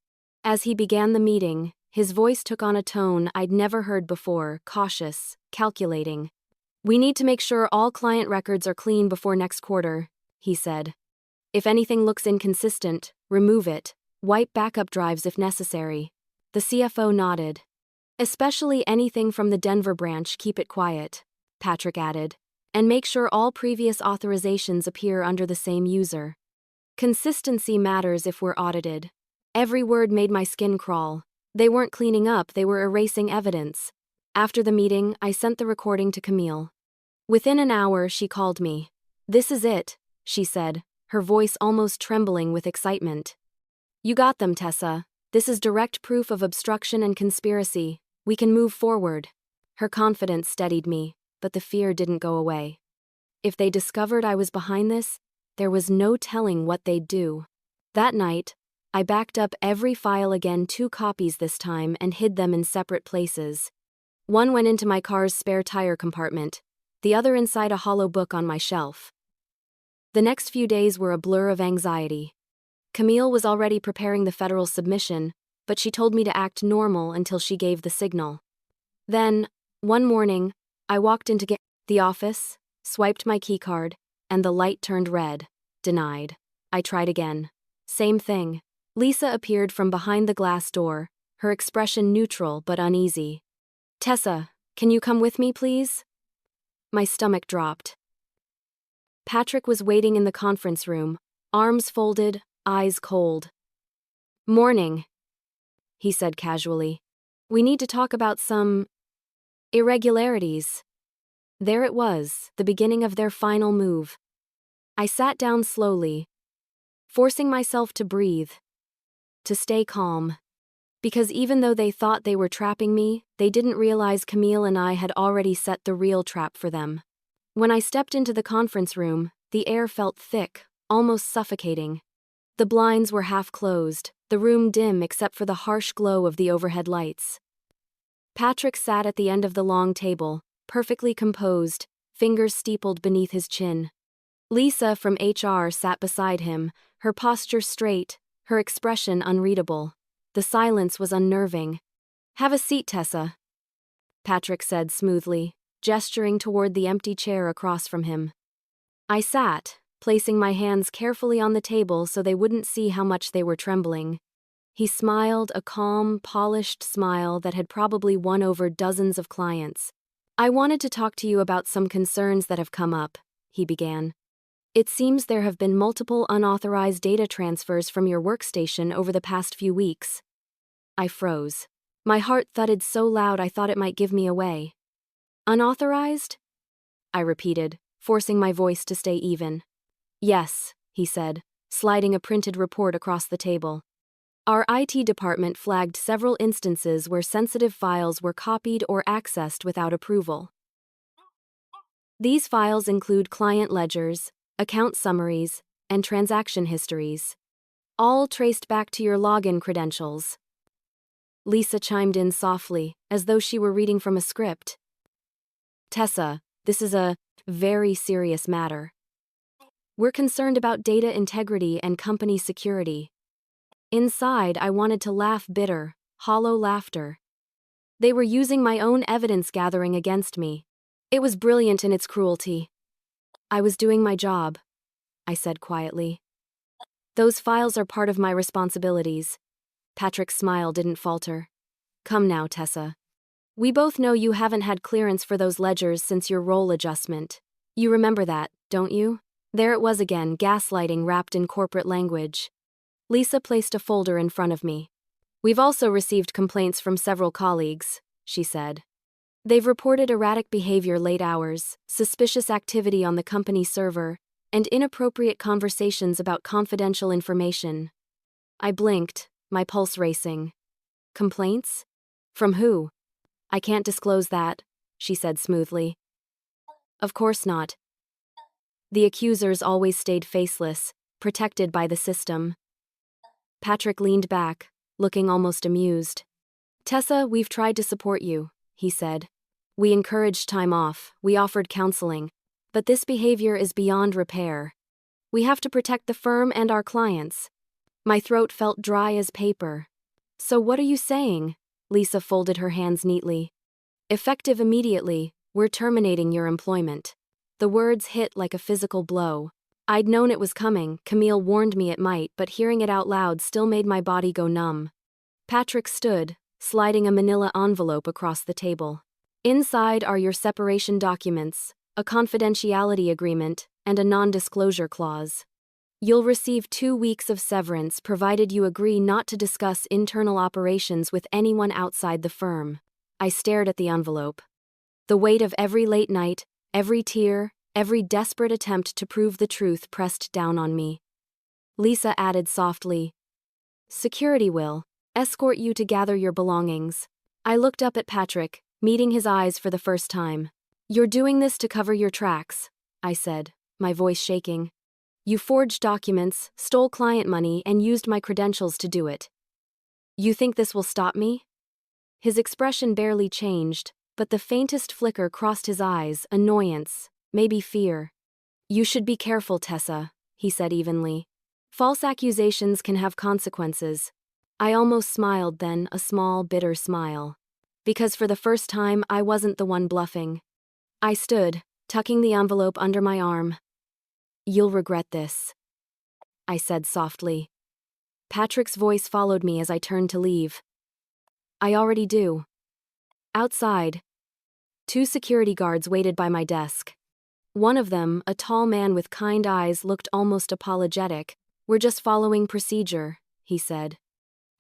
As he began the meeting, his voice took on a tone I'd never heard before, cautious, calculating. "We need to make sure all client records are clean before next quarter," he said. "If anything looks inconsistent, remove it. Wipe backup drives if necessary." The CFO nodded. "Especially anything from the Denver branch, keep it quiet," Patrick added. "And make sure all previous authorizations appear under the same user. Consistency matters if we're audited." Every word made my skin crawl. They weren't cleaning up, they were erasing evidence. After the meeting, I sent the recording to Camille. Within an hour, she called me. "This is it," she said, her voice almost trembling with excitement. "You got them, Tessa. This is direct proof of obstruction and conspiracy. We can move forward. Her confidence steadied me, but the fear didn't go away. If they discovered I was behind this, there was no telling what they'd do. That night, I backed up every file again, 2 copies this time, and hid them in separate places. One went into my car's spare tire compartment, the other inside a hollow book on my shelf. The next few days were a blur of anxiety. Camille was already preparing the federal submission, but she told me to act normal until she gave the signal. Then, one morning, I walked into the office, swiped my keycard, and the light turned red. Denied. I tried again. Same thing. Lisa appeared from behind the glass door, her expression neutral but uneasy. "Tessa, can you come with me, please?" My stomach dropped. Patrick was waiting in the conference room, arms folded, eyes cold. "Morning," he said casually. "We need to talk about some irregularities." There it was, the beginning of their final move. I sat down slowly, forcing myself to breathe, to stay calm. Because even though they thought they were trapping me, they didn't realize Camille and I had already set the real trap for them. When I stepped into the conference room, the air felt thick, almost suffocating. The blinds were half closed, the room dim except for the harsh glow of the overhead lights. Patrick sat at the end of the long table, perfectly composed, fingers steepled beneath his chin. Lisa from HR sat beside him, her posture straight, her expression unreadable. The silence was unnerving. "Have a seat, Tessa," Patrick said smoothly, gesturing toward the empty chair across from him. I sat, placing my hands carefully on the table so they wouldn't see how much they were trembling. He smiled, a calm, polished smile that had probably won over dozens of clients. "I wanted to talk to you about some concerns that have come up," he began. "It seems there have been multiple unauthorized data transfers from your workstation over the past few weeks." I froze. My heart thudded so loud I thought it might give me away. "Unauthorized?" I repeated, forcing my voice to stay even. "Yes," he said, sliding a printed report across the table. "Our IT department flagged several instances where sensitive files were copied or accessed without approval. These files include client ledgers, account summaries, and transaction histories, all traced back to your login credentials." Lisa chimed in softly, as though she were reading from a script. "Tessa, this is a very serious matter. We're concerned about data integrity and company security." Inside, I wanted to laugh bitter, hollow laughter. They were using my own evidence gathering against me. It was brilliant in its cruelty. "I was doing my job," I said quietly. "Those files are part of my responsibilities." Patrick's smile didn't falter. "Come now, Tessa. We both know you haven't had clearance for those ledgers since your role adjustment. You remember that, don't you?" There it was again, gaslighting wrapped in corporate language. Lisa placed a folder in front of me. "We've also received complaints from several colleagues," she said. "They've reported erratic behavior, late hours, suspicious activity on the company server, and inappropriate conversations about confidential information." I blinked, my pulse racing. "Complaints? From who?" "I can't disclose that," she said smoothly. "Of course not. The accusers always stayed faceless, protected by the system." Patrick leaned back, looking almost amused. "Tessa, we've tried to support you," he said. "We encouraged time off, we offered counseling. But this behavior is beyond repair. We have to protect the firm and our clients." My throat felt dry as paper. "So what are you saying?" Lisa folded her hands neatly. "Effective immediately, we're terminating your employment." The words hit like a physical blow. I'd known it was coming, Camille warned me it might, but hearing it out loud still made my body go numb. Patrick stood, sliding a manila envelope across the table. "Inside are your separation documents, a confidentiality agreement, and a non-disclosure clause. You'll receive 2 weeks of severance provided you agree not to discuss internal operations with anyone outside the firm." I stared at the envelope. The weight of every late night, every tear, every desperate attempt to prove the truth pressed down on me. Lisa added softly, "Security will. escort you to gather your belongings. I looked up at Patrick, meeting his eyes for the first time. You're doing this to cover your tracks, I said, my voice shaking. You forged documents, stole client money, and used my credentials to do it. You think this will stop me? His expression barely changed, but the faintest flicker crossed his eyes, annoyance, maybe fear. You should be careful, Tessa, he said evenly. False accusations can have consequences. I almost smiled then, a small, bitter smile. Because for the first time, I wasn't the one bluffing. I stood, tucking the envelope under my arm. You'll regret this, I said softly. Patrick's voice followed me as I turned to leave. I already do. Outside, 2 security guards waited by my desk. One of them, a tall man with kind eyes, looked almost apologetic. We're just following procedure, he said.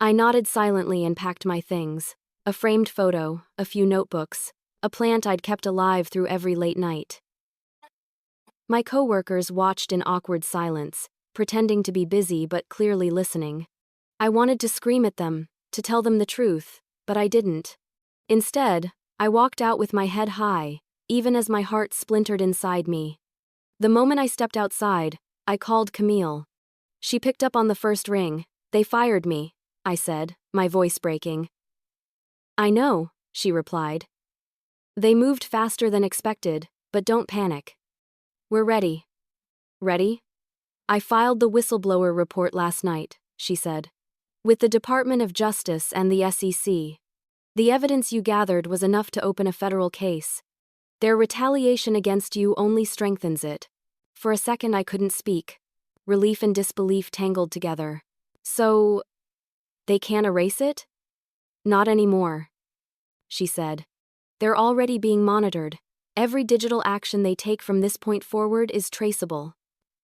I nodded silently and packed my things. A framed photo, a few notebooks, a plant I'd kept alive through every late night. My coworkers watched in awkward silence, pretending to be busy but clearly listening. I wanted to scream at them, to tell them the truth, but I didn't. Instead, I walked out with my head high, even as my heart splintered inside me. The moment I stepped outside, I called Camille. She picked up on the first ring. They fired me, I said, my voice breaking. I know, she replied. They moved faster than expected, but don't panic. We're ready. Ready? I filed the whistleblower report last night, she said. With the Department of Justice and the SEC. The evidence you gathered was enough to open a federal case. Their retaliation against you only strengthens it. For a second I couldn't speak. Relief and disbelief tangled together. So, they can't erase it? Not anymore, she said. They're already being monitored. Every digital action they take from this point forward is traceable.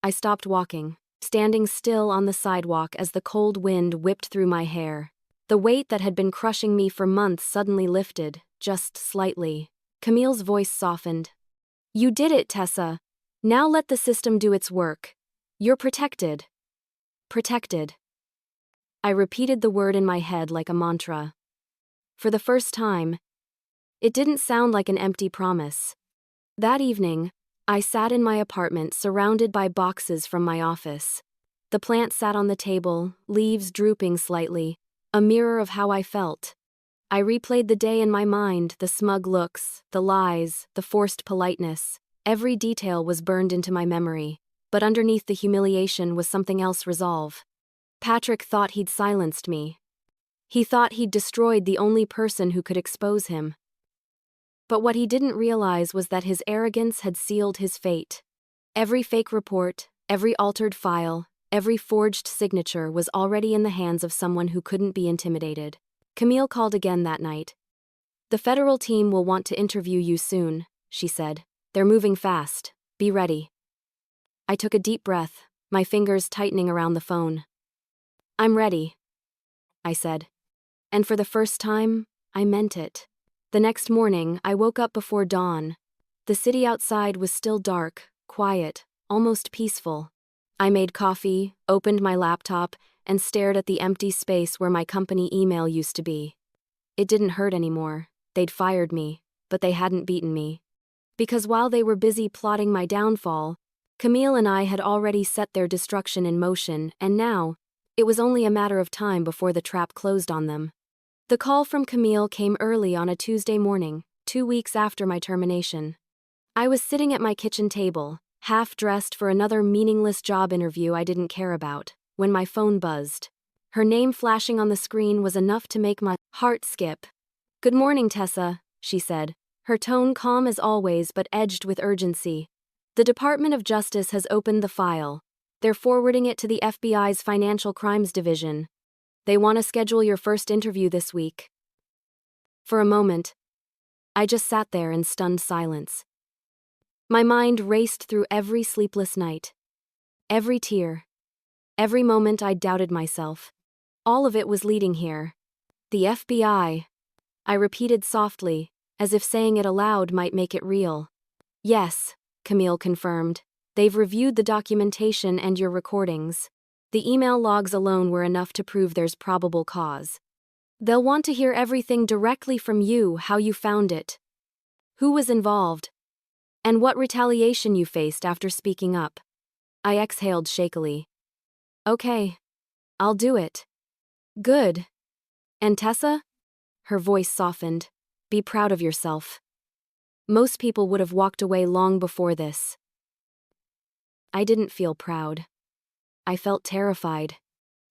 I stopped walking, standing still on the sidewalk as the cold wind whipped through my hair. The weight that had been crushing me for months suddenly lifted, just slightly. Camille's voice softened. You did it, Tessa. Now let the system do its work. You're protected. Protected. I repeated the word in my head like a mantra. For the first time, it didn't sound like an empty promise. That evening, I sat in my apartment surrounded by boxes from my office. The plant sat on the table, leaves drooping slightly, a mirror of how I felt. I replayed the day in my mind, the smug looks, the lies, the forced politeness. Every detail was burned into my memory, but underneath the humiliation was something else resolve. Patrick thought he'd silenced me. He thought he'd destroyed the only person who could expose him. But what he didn't realize was that his arrogance had sealed his fate. Every fake report, every altered file, every forged signature was already in the hands of someone who couldn't be intimidated. Camille called again that night. The federal team will want to interview you soon, she said. They're moving fast. Be ready. I took a deep breath, my fingers tightening around the phone. I'm ready, I said. And for the first time, I meant it. The next morning, I woke up before dawn. The city outside was still dark, quiet, almost peaceful. I made coffee, opened my laptop, and stared at the empty space where my company email used to be. It didn't hurt anymore. They'd fired me, but they hadn't beaten me. Because while they were busy plotting my downfall, Camille and I had already set their destruction in motion, and now, it was only a matter of time before the trap closed on them. The call from Camille came early on a Tuesday morning, 2 weeks after my termination. I was sitting at my kitchen table, half-dressed for another meaningless job interview I didn't care about, when my phone buzzed. Her name flashing on the screen was enough to make my heart skip. Good morning, Tessa, she said, her tone calm as always but edged with urgency. The Department of Justice has opened the file. They're forwarding it to the FBI's Financial Crimes Division. They want to schedule your first interview this week. For a moment, I just sat there in stunned silence. My mind raced through every sleepless night, every tear, every moment I doubted myself. All of it was leading here. The FBI. I repeated softly, as if saying it aloud might make it real. Yes, Camille confirmed. They've reviewed the documentation and your recordings. The email logs alone were enough to prove there's probable cause. They'll want to hear everything directly from you, how you found it, who was involved, and what retaliation you faced after speaking up. I exhaled shakily. Okay, I'll do it. Good. And Tessa? Her voice softened. Be proud of yourself. Most people would have walked away long before this. I didn't feel proud. I felt terrified.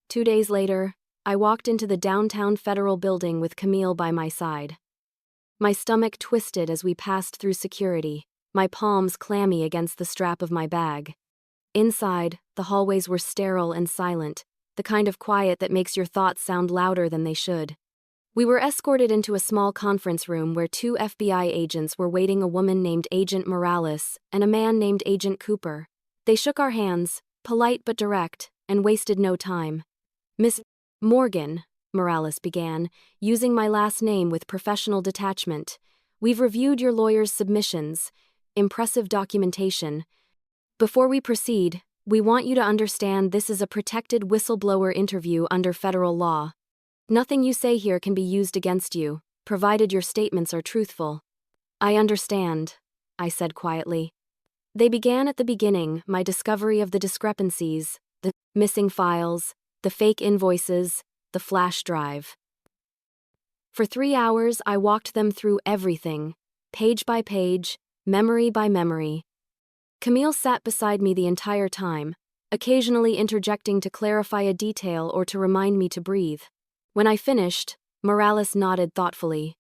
2 days later, I walked into the downtown Federal Building with Camille by my side. My stomach twisted as we passed through security, my palms clammy against the strap of my bag. Inside, the hallways were sterile and silent, the kind of quiet that makes your thoughts sound louder than they should. We were escorted into a small conference room where 2 FBI agents were waiting, a woman named Agent Morales and a man named Agent Cooper. They shook our hands, polite but direct, and wasted no time. Miss Morgan, Morales began, using my last name with professional detachment. We've reviewed your lawyer's submissions. Impressive documentation. Before we proceed, we want you to understand this is a protected whistleblower interview under federal law. Nothing you say here can be used against you, provided your statements are truthful. I understand, I said quietly. They began at the beginning, my discovery of the discrepancies, the missing files, the fake invoices, the flash drive. For 3 hours, I walked them through everything, page by page, memory by memory. Camille sat beside me the entire time, occasionally interjecting to clarify a detail or to remind me to breathe. When I finished, Morales nodded thoughtfully.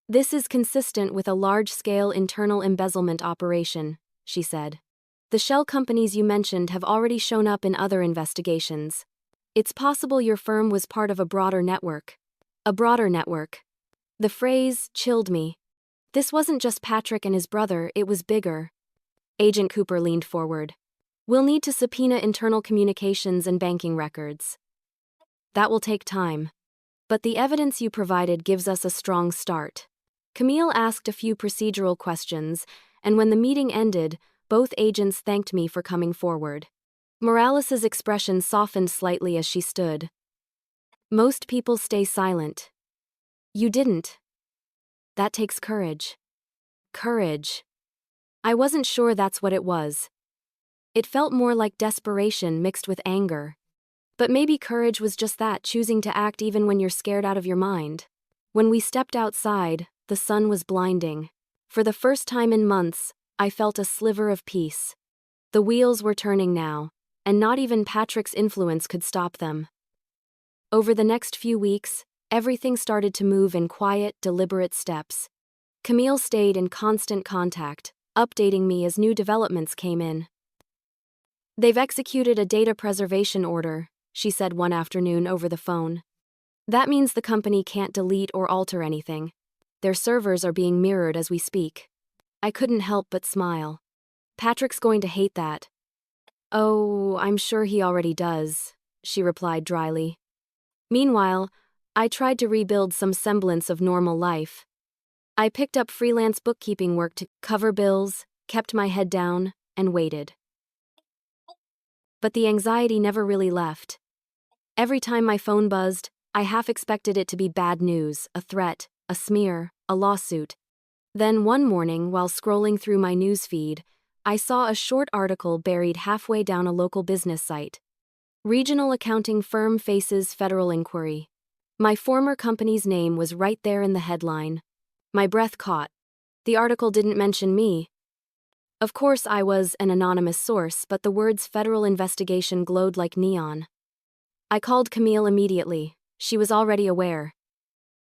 This is consistent with a large-scale internal embezzlement operation, she said. The shell companies you mentioned have already shown up in other investigations. It's possible your firm was part of a broader network. A broader network. The phrase chilled me. This wasn't just Patrick and his brother, it was bigger. Agent Cooper leaned forward. We'll need to subpoena internal communications and banking records. That will take time. But the evidence you provided gives us a strong start. Camille asked a few procedural questions, and when the meeting ended, both agents thanked me for coming forward. Morales's expression softened slightly as she stood. Most people stay silent. You didn't. That takes courage. Courage. I wasn't sure that's what it was. It felt more like desperation mixed with anger. But maybe courage was just that, choosing to act even when you're scared out of your mind. When we stepped outside, the sun was blinding. For the first time in months, I felt a sliver of peace. The wheels were turning now, and not even Patrick's influence could stop them. Over the next few weeks, everything started to move in quiet, deliberate steps. Camille stayed in constant contact, updating me as new developments came in. They've executed a data preservation order, she said one afternoon over the phone. That means the company can't delete or alter anything. Their servers are being mirrored as we speak. I couldn't help but smile. Patrick's going to hate that. Oh, I'm sure he already does, she replied dryly. Meanwhile, I tried to rebuild some semblance of normal life. I picked up freelance bookkeeping work to cover bills, kept my head down, and waited. But the anxiety never really left. Every time my phone buzzed, I half expected it to be bad news, a threat, a smear, a lawsuit. Then one morning, while scrolling through my newsfeed, I saw a short article buried halfway down a local business site. Regional accounting firm faces federal inquiry. My former company's name was right there in the headline. My breath caught. The article didn't mention me. Of course, I was an anonymous source, but the words federal investigation glowed like neon. I called Camille immediately. She was already aware.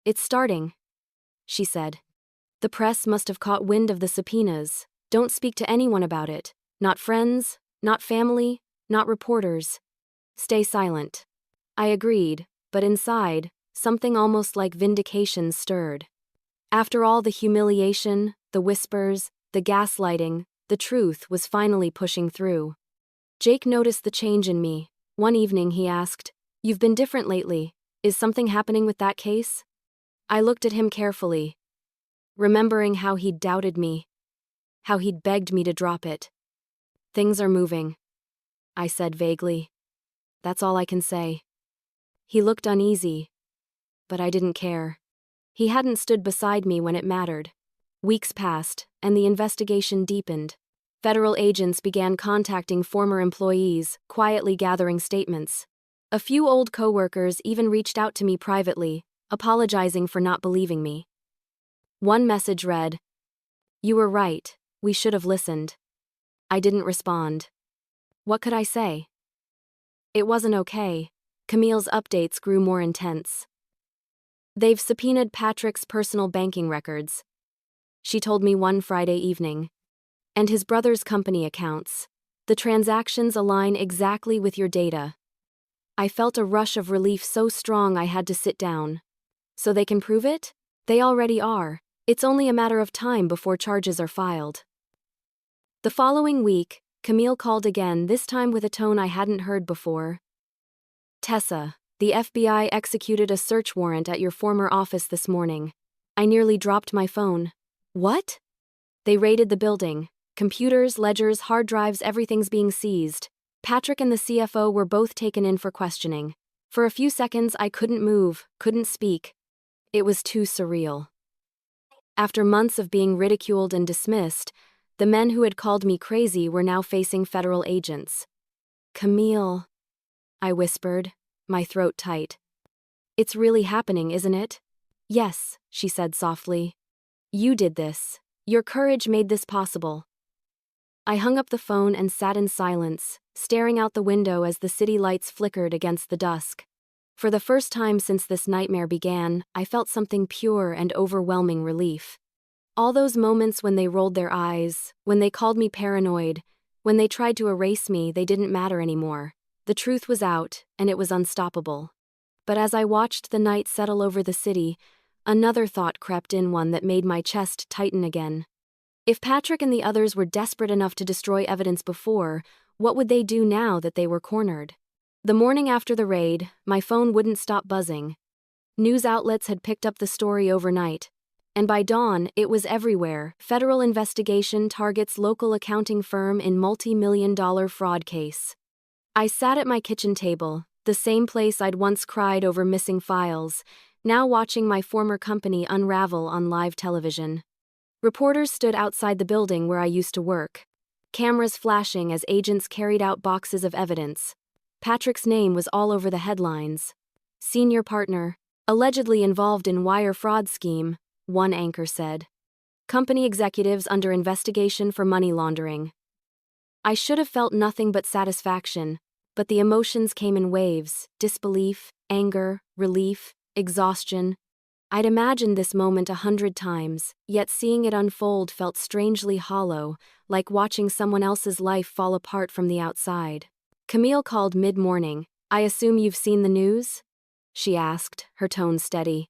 It's starting, she said. The press must have caught wind of the subpoenas. Don't speak to anyone about it. Not friends, not family, not reporters. Stay silent. I agreed, but inside, something almost like vindication stirred. After all the humiliation, the whispers, the gaslighting, the truth was finally pushing through. Jake noticed the change in me. One evening he asked, "You've been different lately. Is something happening with that case?" I looked at him carefully, remembering how he'd doubted me, how he'd begged me to drop it. "Things are moving," I said vaguely. "That's all I can say." He looked uneasy. but I didn't care. He hadn't stood beside me when it mattered. Weeks passed, and the investigation deepened. Federal agents began contacting former employees, quietly gathering statements. A few old coworkers even reached out to me privately, apologizing for not believing me. One message read, "You were right, we should have listened." I didn't respond. What could I say? It wasn't okay. Camille's updates grew more intense. "They've subpoenaed Patrick's personal banking records," she told me one Friday evening. "And his brother's company accounts. The transactions align exactly with your data." I felt a rush of relief so strong I had to sit down. So they can prove it? They already are. It's only a matter of time before charges are filed. The following week, Camille called again, this time with a tone I hadn't heard before. "Tessa, the FBI executed a search warrant at your former office this morning." I nearly dropped my phone. "What?" "They raided the building. Computers, ledgers, hard drives, everything's being seized. Patrick and the CFO were both taken in for questioning. For a few seconds I couldn't move, couldn't speak. It was too surreal." After months of being ridiculed and dismissed, the men who had called me crazy were now facing federal agents. "Camille," I whispered, my throat tight. "It's really happening, isn't it?" "Yes," she said softly. "You did this. Your courage made this possible." I hung up the phone and sat in silence, staring out the window as the city lights flickered against the dusk. For the first time since this nightmare began, I felt something pure and overwhelming relief. All those moments when they rolled their eyes, when they called me paranoid, when they tried to erase me, they didn't matter anymore. The truth was out, and it was unstoppable. But as I watched the night settle over the city, another thought crept in, one that made my chest tighten again. If Patrick and the others were desperate enough to destroy evidence before, what would they do now that they were cornered? The morning after the raid, my phone wouldn't stop buzzing. News outlets had picked up the story overnight, and by dawn, it was everywhere. Federal investigation targets local accounting firm in multi-million-dollar fraud case. I sat at my kitchen table, the same place I'd once cried over missing files, now watching my former company unravel on live television. Reporters stood outside the building where I used to work, cameras flashing as agents carried out boxes of evidence. Patrick's name was all over the headlines. "Senior partner, allegedly involved in wire fraud scheme," one anchor said. "Company executives under investigation for money laundering." I should have felt nothing but satisfaction, but the emotions came in waves: disbelief, anger, relief, exhaustion. I'd imagined this moment 100 times, yet seeing it unfold felt strangely hollow, like watching someone else's life fall apart from the outside. Camille called mid-morning. "I assume you've seen the news?" she asked, her tone steady.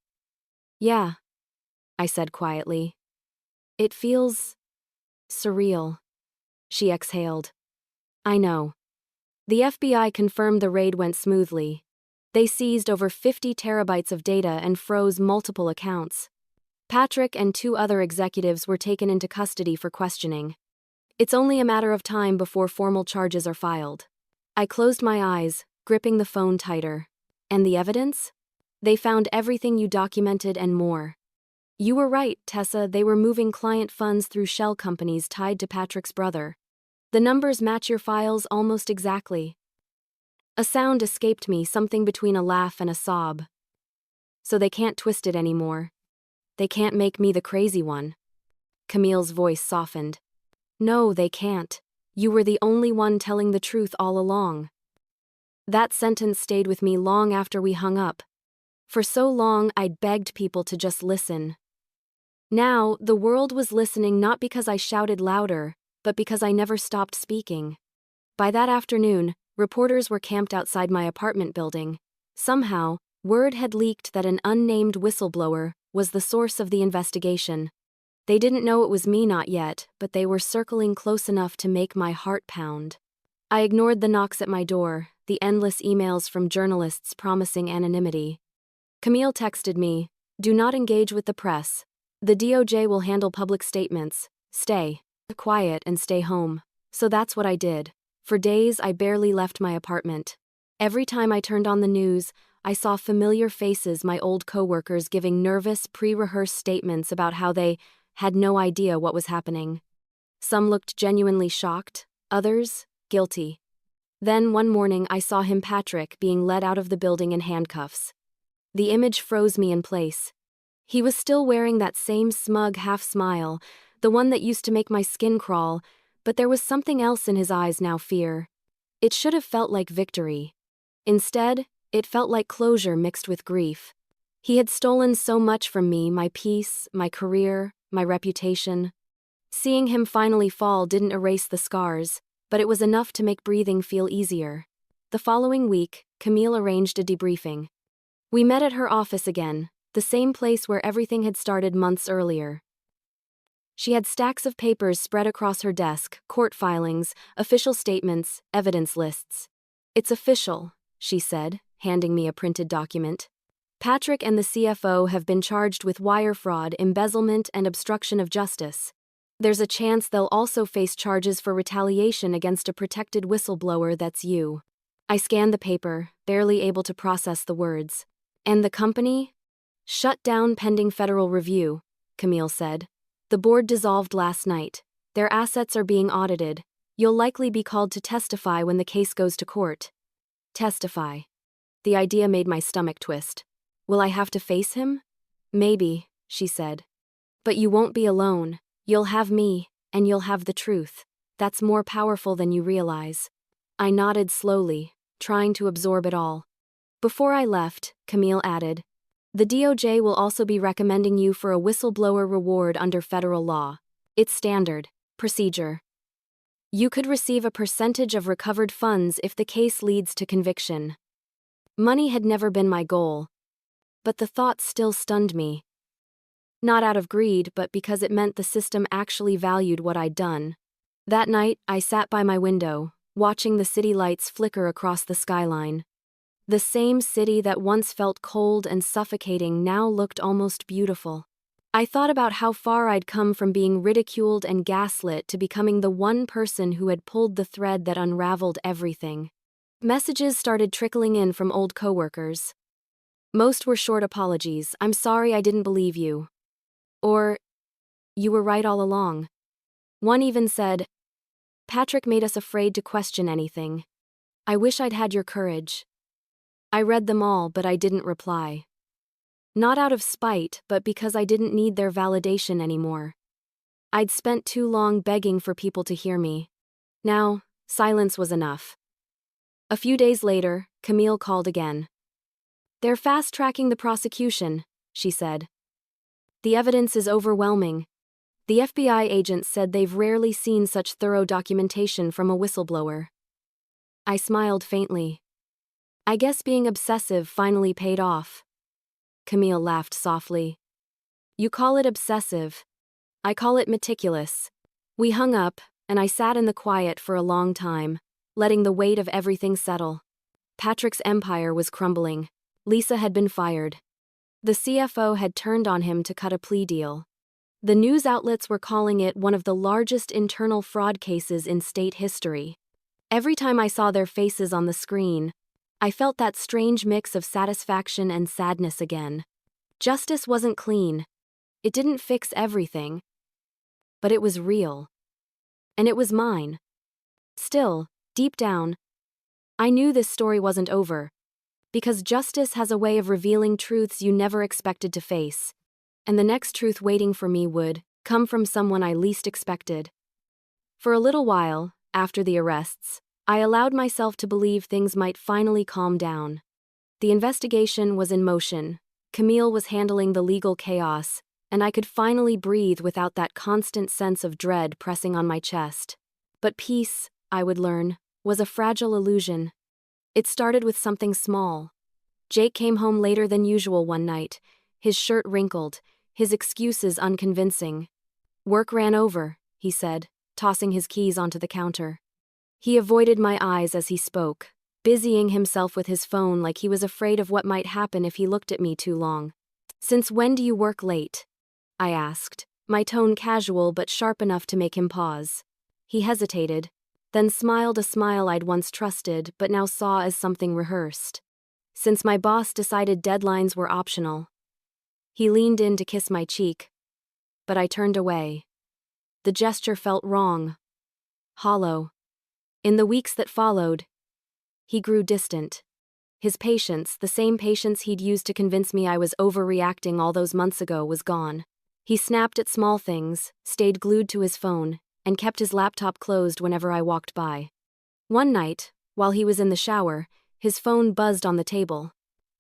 "Yeah," I said quietly. "It feels surreal," she exhaled. "I know." The FBI confirmed the raid went smoothly. They seized over 50 terabytes of data and froze multiple accounts. Patrick and 2 other executives were taken into custody for questioning. It's only a matter of time before formal charges are filed. I closed my eyes, gripping the phone tighter. "And the evidence?" "They found everything you documented and more." "You were right, Tessa, they were moving client funds through shell companies tied to Patrick's brother. The numbers match your files almost exactly." A sound escaped me, something between a laugh and a sob. "So they can't twist it anymore. They can't make me the crazy one." Camille's voice softened. "No, they can't. You were the only one telling the truth all along." That sentence stayed with me long after we hung up. For so long, I'd begged people to just listen. Now, the world was listening, not because I shouted louder, but because I never stopped speaking. By that afternoon, reporters were camped outside my apartment building. Somehow, word had leaked that an unnamed whistleblower was the source of the investigation. They didn't know it was me, not yet, but they were circling close enough to make my heart pound. I ignored the knocks at my door, the endless emails from journalists promising anonymity. Camille texted me, "Do not engage with the press. The DOJ will handle public statements. Stay quiet and stay home." So that's what I did. For days, I barely left my apartment. Every time I turned on the news, I saw familiar faces, my old coworkers giving nervous, pre-rehearsed statements about how they had no idea what was happening. Some looked genuinely shocked, others, guilty. Then, one morning, I saw him, Patrick, being led out of the building in handcuffs. The image froze me in place. He was still wearing that same smug half-smile, the one that used to make my skin crawl, but there was something else in his eyes now, fear. It should have felt like victory. Instead, it felt like closure mixed with grief. He had stolen so much from me, my peace, my career, my reputation. Seeing him finally fall didn't erase the scars, but it was enough to make breathing feel easier. The following week, Camille arranged a debriefing. We met at her office again, the same place where everything had started months earlier. She had stacks of papers spread across her desk, court filings, official statements, evidence lists. "It's official," she said, handing me a printed document. "Patrick and the CFO have been charged with wire fraud, embezzlement, and obstruction of justice. There's a chance they'll also face charges for retaliation against a protected whistleblower, that's you." I scanned the paper, barely able to process the words. "And the company?" "Shut down pending federal review," Camille said. "The board dissolved last night. Their assets are being audited. You'll likely be called to testify when the case goes to court." Testify. The idea made my stomach twist. "Will I have to face him?" "Maybe," she said. "But you won't be alone. You'll have me, and you'll have the truth. That's more powerful than you realize." I nodded slowly, trying to absorb it all. Before I left, Camille added, "The DOJ will also be recommending you for a whistleblower reward under federal law. It's standard procedure. You could receive a percentage of recovered funds if the case leads to conviction." Money had never been my goal, but the thought still stunned me. Not out of greed, but because it meant the system actually valued what I'd done. That night, I sat by my window, watching the city lights flicker across the skyline. The same city that once felt cold and suffocating now looked almost beautiful. I thought about how far I'd come from being ridiculed and gaslit to becoming the one person who had pulled the thread that unraveled everything. Messages started trickling in from old coworkers. Most were short apologies. "I'm sorry I didn't believe you." Or, "You were right all along." One even said, "Patrick made us afraid to question anything. I wish I'd had your courage." I read them all, but I didn't reply. Not out of spite, but because I didn't need their validation anymore. I'd spent too long begging for people to hear me. Now, silence was enough. A few days later, Camille called again. "They're fast-tracking the prosecution," she said. "The evidence is overwhelming. The FBI agents said they've rarely seen such thorough documentation from a whistleblower." I smiled faintly. I guess being obsessive finally paid off. Camille laughed softly. "You call it obsessive. I call it meticulous." We hung up, and I sat in the quiet for a long time, letting the weight of everything settle. Patrick's empire was crumbling. Lisa had been fired. The CFO had turned on him to cut a plea deal. The news outlets were calling it one of the largest internal fraud cases in state history. Every time I saw their faces on the screen, I felt that strange mix of satisfaction and sadness again. Justice wasn't clean. It didn't fix everything. But it was real. And it was mine. Still, deep down, I knew this story wasn't over. Because justice has a way of revealing truths you never expected to face. And the next truth waiting for me would come from someone I least expected. For a little while, after the arrests, I allowed myself to believe things might finally calm down. The investigation was in motion, Camille was handling the legal chaos, and I could finally breathe without that constant sense of dread pressing on my chest. But peace, I would learn, was a fragile illusion. It started with something small. Jake came home later than usual one night, his shirt wrinkled, his excuses unconvincing. "Work ran over," he said, tossing his keys onto the counter. He avoided my eyes as he spoke, busying himself with his phone like he was afraid of what might happen if he looked at me too long. "Since when do you work late?" I asked, my tone casual but sharp enough to make him pause. He hesitated, then smiled a smile I'd once trusted but now saw as something rehearsed. since my boss decided deadlines were optional. He leaned in to kiss my cheek, but I turned away. The gesture felt wrong, hollow. In the weeks that followed, he grew distant. His patience, the same patience he'd used to convince me I was overreacting all those months ago, was gone. He snapped at small things, stayed glued to his phone, and kept his laptop closed whenever I walked by. One night, while he was in the shower, his phone buzzed on the table.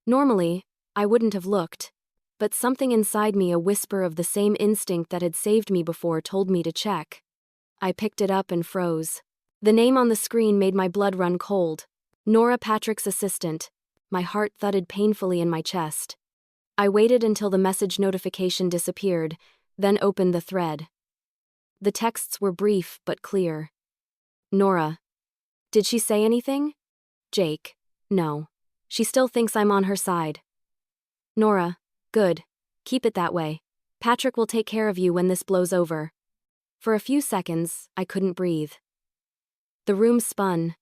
Normally, I wouldn't have looked, but something inside me, a whisper of the same instinct that had saved me before, told me to check. I picked it up and froze. The name on the screen made my blood run cold. Nora, Patrick's assistant. My heart thudded painfully in my chest. I waited until the message notification disappeared, then opened the thread. The texts were brief but clear. Nora. Did she say anything? Jake. No. She still thinks I'm on her side. Nora. Good. Keep it that way. Patrick will take care of you when this blows over. For a few seconds, I couldn't breathe. The room spun.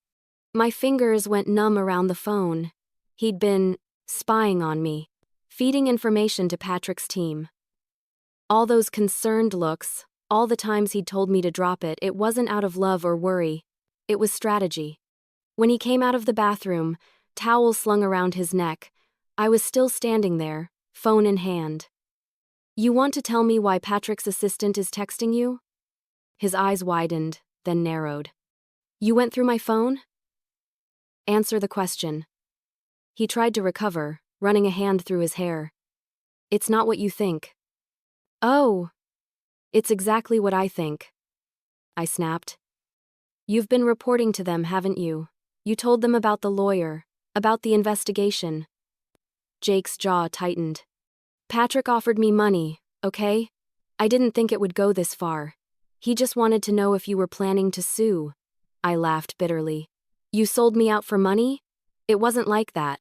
My fingers went numb around the phone. He'd been spying on me, feeding information to Patrick's team. All those concerned looks, all the times he'd told me to drop it, it wasn't out of love or worry. It was strategy. When he came out of the bathroom, towel slung around his neck, I was still standing there, phone in hand. You want to tell me why Patrick's assistant is texting you? His eyes widened, then narrowed. You went through my phone? Answer the question. He tried to recover, running a hand through his hair. It's not what you think. Oh. It's exactly what I think. I snapped. You've been reporting to them, haven't you? You told them about the lawyer, about the investigation. Jake's jaw tightened. Patrick offered me money, okay? I didn't think it would go this far. He just wanted to know if you were planning to sue. I laughed bitterly. You sold me out for money? It wasn't like that.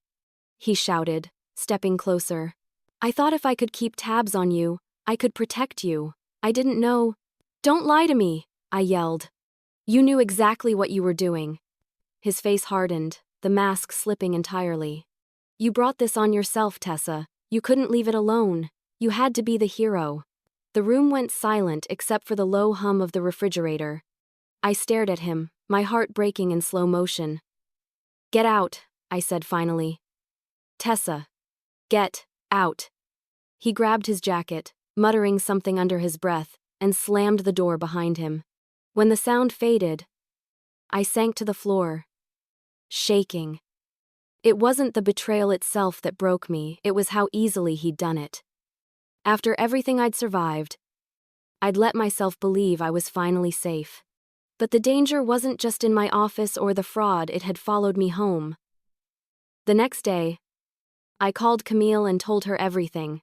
He shouted, stepping closer. I thought if I could keep tabs on you, I could protect you. I didn't know. Don't lie to me, I yelled. You knew exactly what you were doing. His face hardened, the mask slipping entirely. You brought this on yourself, Tessa. You couldn't leave it alone. You had to be the hero. The room went silent except for the low hum of the refrigerator. I stared at him, my heart breaking in slow motion. Get out, I said finally. Tessa. Get out. He grabbed his jacket, muttering something under his breath, and slammed the door behind him. When the sound faded, I sank to the floor, shaking. It wasn't the betrayal itself that broke me, it was how easily he'd done it. After everything I'd survived, I'd let myself believe I was finally safe. But the danger wasn't just in my office or the fraud, it had followed me home. The next day, I called Camille and told her everything.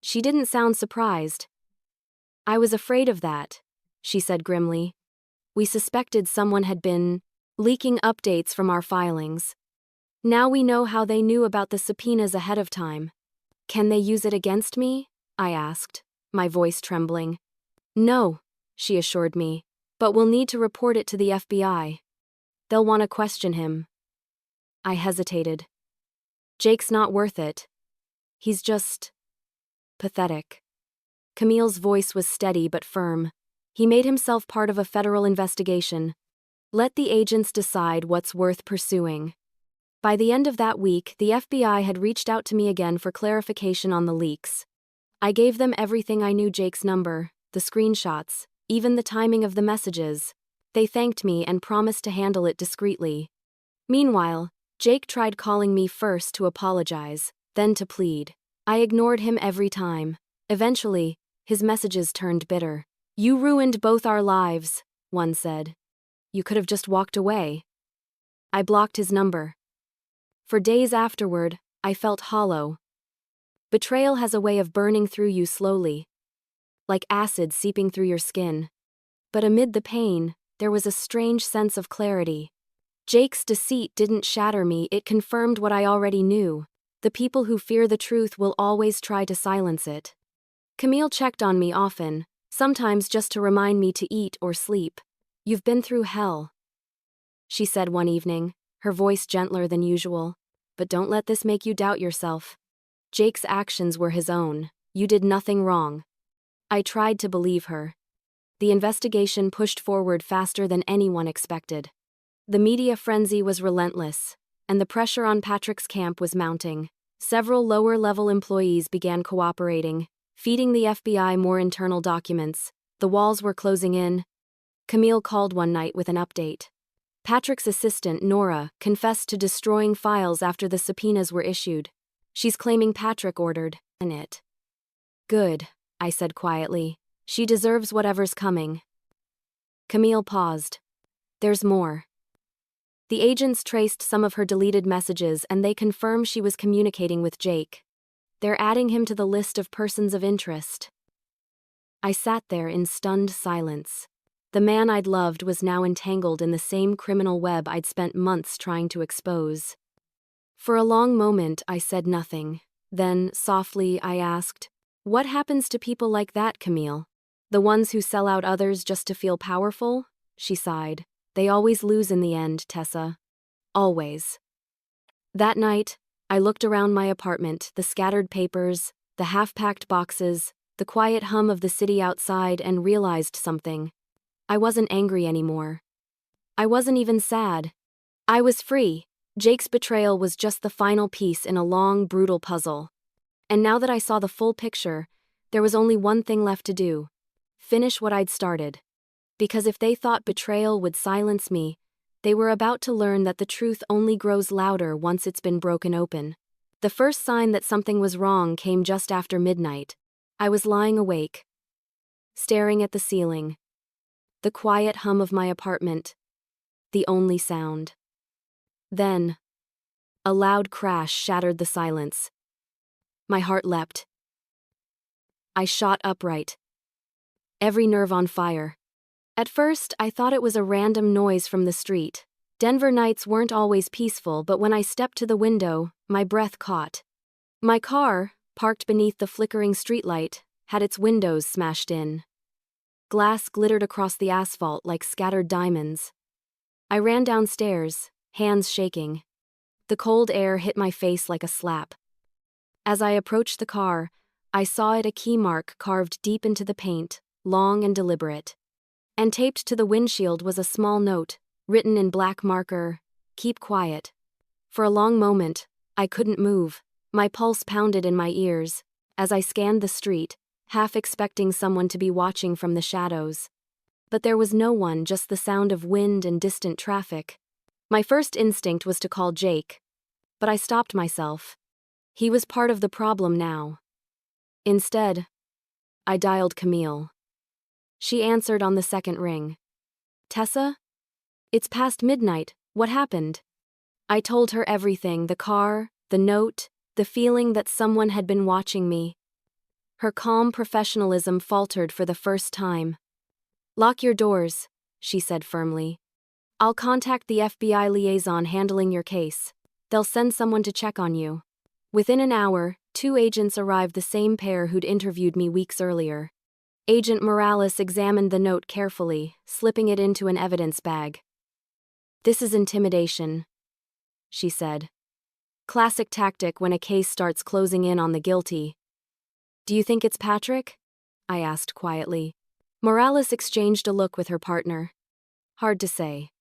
She didn't sound surprised. I was afraid of that, she said grimly. We suspected someone had been leaking updates from our filings. Now we know how they knew about the subpoenas ahead of time. Can they use it against me? I asked, my voice trembling. No, she assured me. But we'll need to report it to the FBI. They'll want to question him. I hesitated. Jake's not worth it. He's just pathetic. Camille's voice was steady but firm. He made himself part of a federal investigation. Let the agents decide what's worth pursuing. By the end of that week, the FBI had reached out to me again for clarification on the leaks. I gave them everything I knew: Jake's number, the screenshots, even the timing of the messages. They thanked me and promised to handle it discreetly. Meanwhile, Jake tried calling me first to apologize, then to plead. I ignored him every time. Eventually, his messages turned bitter. You ruined both our lives, one said. You could have just walked away. I blocked his number. For days afterward, I felt hollow. Betrayal has a way of burning through you slowly, like acid seeping through your skin. But amid the pain, there was a strange sense of clarity. Jake's deceit didn't shatter me, it confirmed what I already knew. The people who fear the truth will always try to silence it. Camille checked on me often, sometimes just to remind me to eat or sleep. You've been through hell, she said one evening, her voice gentler than usual. but don't let this make you doubt yourself. Jake's actions were his own. You did nothing wrong. I tried to believe her. The investigation pushed forward faster than anyone expected. The media frenzy was relentless, and the pressure on Patrick's camp was mounting. Several lower-level employees began cooperating, feeding the FBI more internal documents. The walls were closing in. Camille called one night with an update. Patrick's assistant, Nora, confessed to destroying files after the subpoenas were issued. She's claiming Patrick ordered it. Good, I said quietly. She deserves whatever's coming. Camille paused. There's more. The agents traced some of her deleted messages and they confirmed she was communicating with Jake. They're adding him to the list of persons of interest. I sat there in stunned silence. The man I'd loved was now entangled in the same criminal web I'd spent months trying to expose. For a long moment, I said nothing. Then, softly, I asked, "What happens to people like that, Camille? The ones who sell out others just to feel powerful?" She sighed. "They always lose in the end, Tessa. Always." That night, I looked around my apartment, the scattered papers, the half-packed boxes, the quiet hum of the city outside, and realized something. I wasn't angry anymore. I wasn't even sad. I was free. Jake's betrayal was just the final piece in a long, brutal puzzle. And now that I saw the full picture, there was only one thing left to do. Finish what I'd started. Because if they thought betrayal would silence me, they were about to learn that the truth only grows louder once it's been broken open. The first sign that something was wrong came just after midnight. I was lying awake, staring at the ceiling. The quiet hum of my apartment, the only sound. Then, a loud crash shattered the silence. My heart leapt. I shot upright, every nerve on fire. At first, I thought it was a random noise from the street. Denver nights weren't always peaceful, but when I stepped to the window, my breath caught. My car, parked beneath the flickering streetlight, had its windows smashed in. Glass glittered across the asphalt like scattered diamonds. I ran downstairs, hands shaking. The cold air hit my face like a slap. As I approached the car, I saw it a key mark carved deep into the paint, long and deliberate. And taped to the windshield was a small note, written in black marker, "Keep quiet." For a long moment, I couldn't move. My pulse pounded in my ears. As I scanned the street, half expecting someone to be watching from the shadows. But there was no one, just the sound of wind and distant traffic. My first instinct was to call Jake. But I stopped myself. He was part of the problem now. Instead, I dialed Camille. She answered on the second ring. "Tessa? It's past midnight. What happened?" I told her everything, the car, the note, the feeling that someone had been watching me. Her calm professionalism faltered for the first time. "Lock your doors," she said firmly. "I'll contact the FBI liaison handling your case. They'll send someone to check on you." Within an hour, 2 agents arrived, the same pair who'd interviewed me weeks earlier. Agent Morales examined the note carefully, slipping it into an evidence bag. "This is intimidation," she said. "Classic tactic when a case starts closing in on the guilty." "Do you think it's Patrick?" I asked quietly. Morales exchanged a look with her partner. "Hard to say.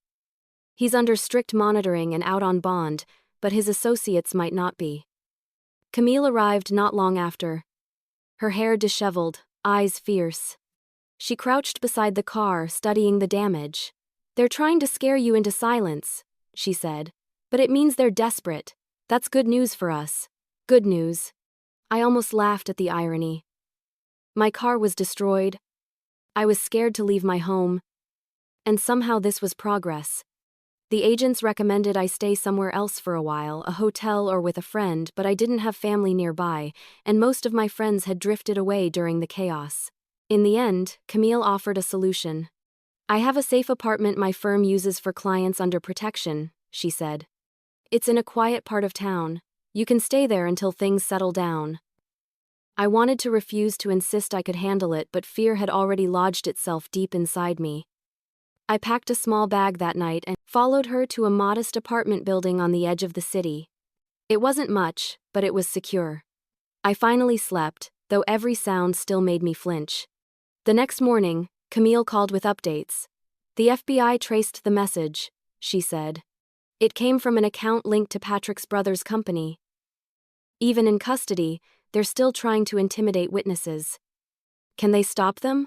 He's under strict monitoring and out on bond, but his associates might not be." Camille arrived not long after. Her hair disheveled, eyes fierce. She crouched beside the car, studying the damage. "They're trying to scare you into silence," she said. "But it means they're desperate. That's good news for us." Good news. I almost laughed at the irony. My car was destroyed. I was scared to leave my home. And somehow this was progress. The agents recommended I stay somewhere else for a while, a hotel or with a friend, but I didn't have family nearby, and most of my friends had drifted away during the chaos. In the end, Camille offered a solution. "I have a safe apartment my firm uses for clients under protection," she said. "It's in a quiet part of town. You can stay there until things settle down." I wanted to refuse, to insist I could handle it, but fear had already lodged itself deep inside me. I packed a small bag that night and followed her to a modest apartment building on the edge of the city. It wasn't much, but it was secure. I finally slept, though every sound still made me flinch. The next morning, Camille called with updates. The FBI traced the message, she said. It came from an account linked to Patrick's brother's company. Even in custody, they're still trying to intimidate witnesses. Can they stop them?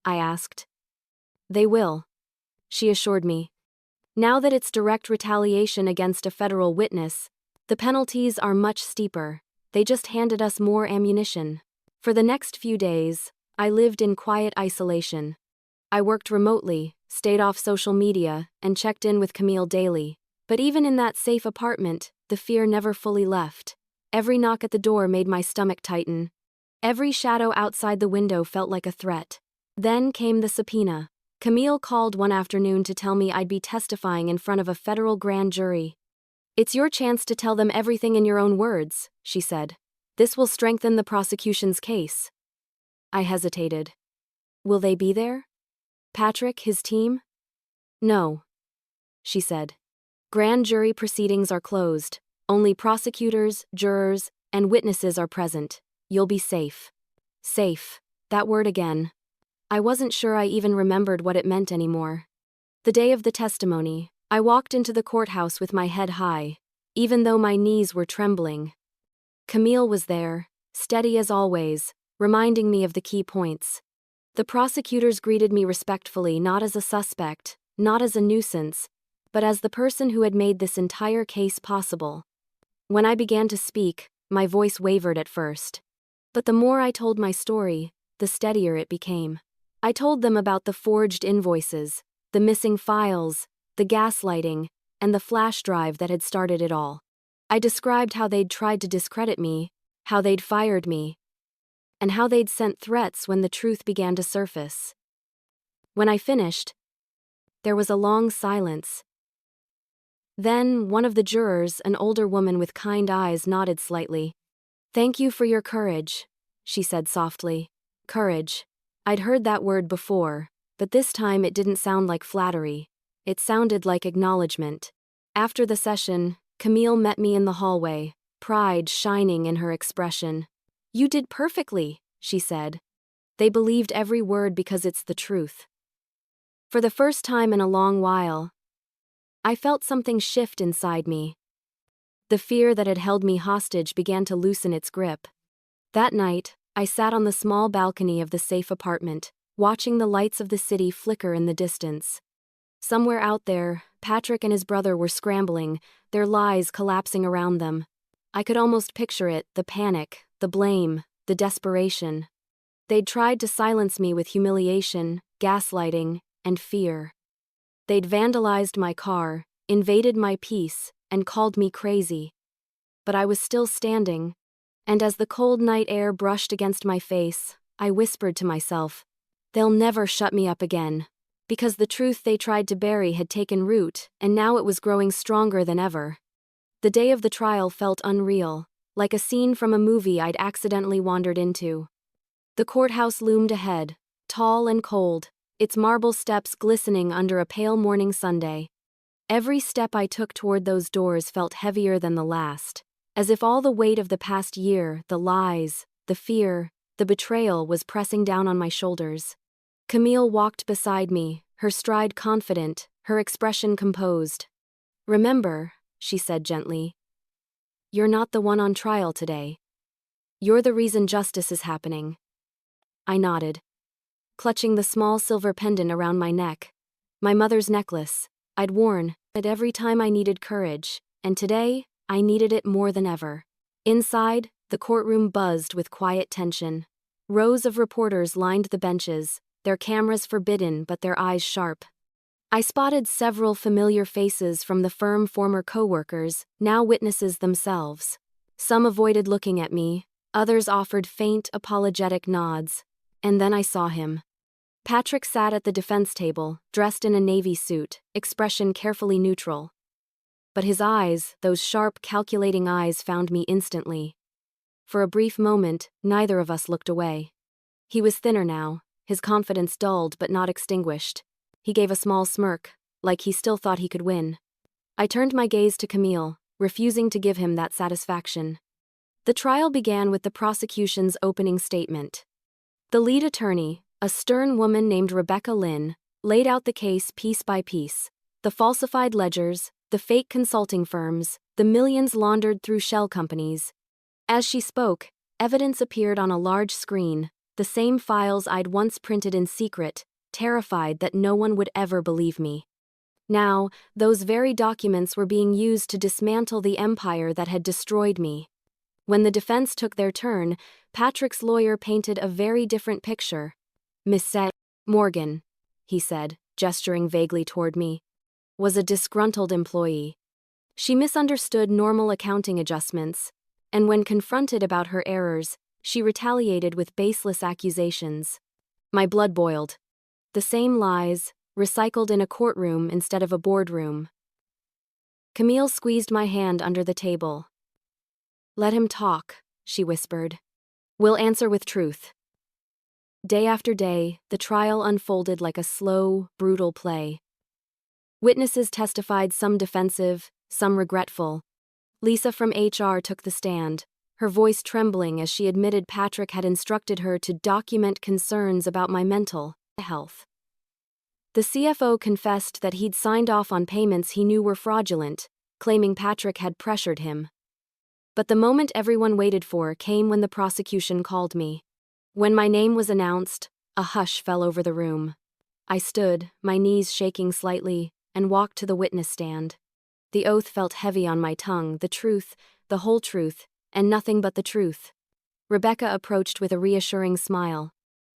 I asked. They will, she assured me. Now that it's direct retaliation against a federal witness, the penalties are much steeper. They just handed us more ammunition. For the next few days, I lived in quiet isolation. I worked remotely, stayed off social media, and checked in with Camille daily. But even in that safe apartment, the fear never fully left. Every knock at the door made my stomach tighten. Every shadow outside the window felt like a threat. Then came the subpoena. Camille called one afternoon to tell me I'd be testifying in front of a federal grand jury. It's your chance to tell them everything in your own words, she said. This will strengthen the prosecution's case. I hesitated. Will they be there? Patrick, his team? No, she said. Grand jury proceedings are closed. Only prosecutors, jurors, and witnesses are present. You'll be safe. Safe. That word again. I wasn't sure I even remembered what it meant anymore. The day of the testimony, I walked into the courthouse with my head high, even though my knees were trembling. Camille was there, steady as always, reminding me of the key points. The prosecutors greeted me respectfully, not as a suspect, not as a nuisance, but as the person who had made this entire case possible. When I began to speak, my voice wavered at first. But the more I told my story, the steadier it became. I told them about the forged invoices, the missing files, the gaslighting, and the flash drive that had started it all. I described how they'd tried to discredit me, how they'd fired me, and how they'd sent threats when the truth began to surface. When I finished, there was a long silence. Then, one of the jurors, an older woman with kind eyes, nodded slightly. "Thank you for your courage," she said softly. Courage. I'd heard that word before, but this time it didn't sound like flattery. It sounded like acknowledgement. After the session, Camille met me in the hallway, pride shining in her expression. "You did perfectly," she said. "They believed every word because it's the truth." For the first time in a long while, I felt something shift inside me. The fear that had held me hostage began to loosen its grip. That night, I sat on the small balcony of the safe apartment, watching the lights of the city flicker in the distance. Somewhere out there, Patrick and his brother were scrambling, their lies collapsing around them. I could almost picture it, the panic, the blame, the desperation. They'd tried to silence me with humiliation, gaslighting, and fear. They'd vandalized my car, invaded my peace, and called me crazy. But I was still standing, and as the cold night air brushed against my face, I whispered to myself, "They'll never shut me up again." Because the truth they tried to bury had taken root, and now it was growing stronger than ever. The day of the trial felt unreal, like a scene from a movie I'd accidentally wandered into. The courthouse loomed ahead, tall and cold, its marble steps glistening under a pale morning Sunday. Every step I took toward those doors felt heavier than the last, as if all the weight of the past year, the lies, the fear, the betrayal was pressing down on my shoulders. Camille walked beside me, her stride confident, her expression composed. "Remember," she said gently, "you're not the one on trial today. You're the reason justice is happening." I nodded, clutching the small silver pendant around my neck. My mother's necklace. I'd worn it every time I needed courage, and today, I needed it more than ever. Inside, the courtroom buzzed with quiet tension. Rows of reporters lined the benches, their cameras forbidden but their eyes sharp. I spotted several familiar faces from the firm, former co-workers, now witnesses themselves. Some avoided looking at me, others offered faint, apologetic nods. And then I saw him. Patrick sat at the defense table, dressed in a navy suit, expression carefully neutral. But his eyes, those sharp, calculating eyes, found me instantly. For a brief moment, neither of us looked away. He was thinner now, his confidence dulled but not extinguished. He gave a small smirk, like he still thought he could win. I turned my gaze to Camille, refusing to give him that satisfaction. The trial began with the prosecution's opening statement. The lead attorney, a stern woman named Rebecca Lynn, laid out the case piece by piece. The falsified ledgers, the fake consulting firms, the millions laundered through shell companies. As she spoke, evidence appeared on a large screen, the same files I'd once printed in secret, terrified that no one would ever believe me. Now, those very documents were being used to dismantle the empire that had destroyed me. When the defense took their turn, Patrick's lawyer painted a very different picture. Miss Morgan, he said, gesturing vaguely toward me, was a disgruntled employee. She misunderstood normal accounting adjustments, and when confronted about her errors, she retaliated with baseless accusations. My blood boiled. The same lies, recycled in a courtroom instead of a boardroom. Camille squeezed my hand under the table. Let him talk, she whispered. We'll answer with truth. Day after day, the trial unfolded like a slow, brutal play. Witnesses testified, some defensive, some regretful. Lisa from HR took the stand, her voice trembling as she admitted Patrick had instructed her to document concerns about my mental health. The CFO confessed that he'd signed off on payments he knew were fraudulent, claiming Patrick had pressured him. But the moment everyone waited for came when the prosecution called me. When my name was announced, a hush fell over the room. I stood, my knees shaking slightly, and walked to the witness stand. The oath felt heavy on my tongue, the truth, the whole truth, and nothing but the truth. Rebecca approached with a reassuring smile.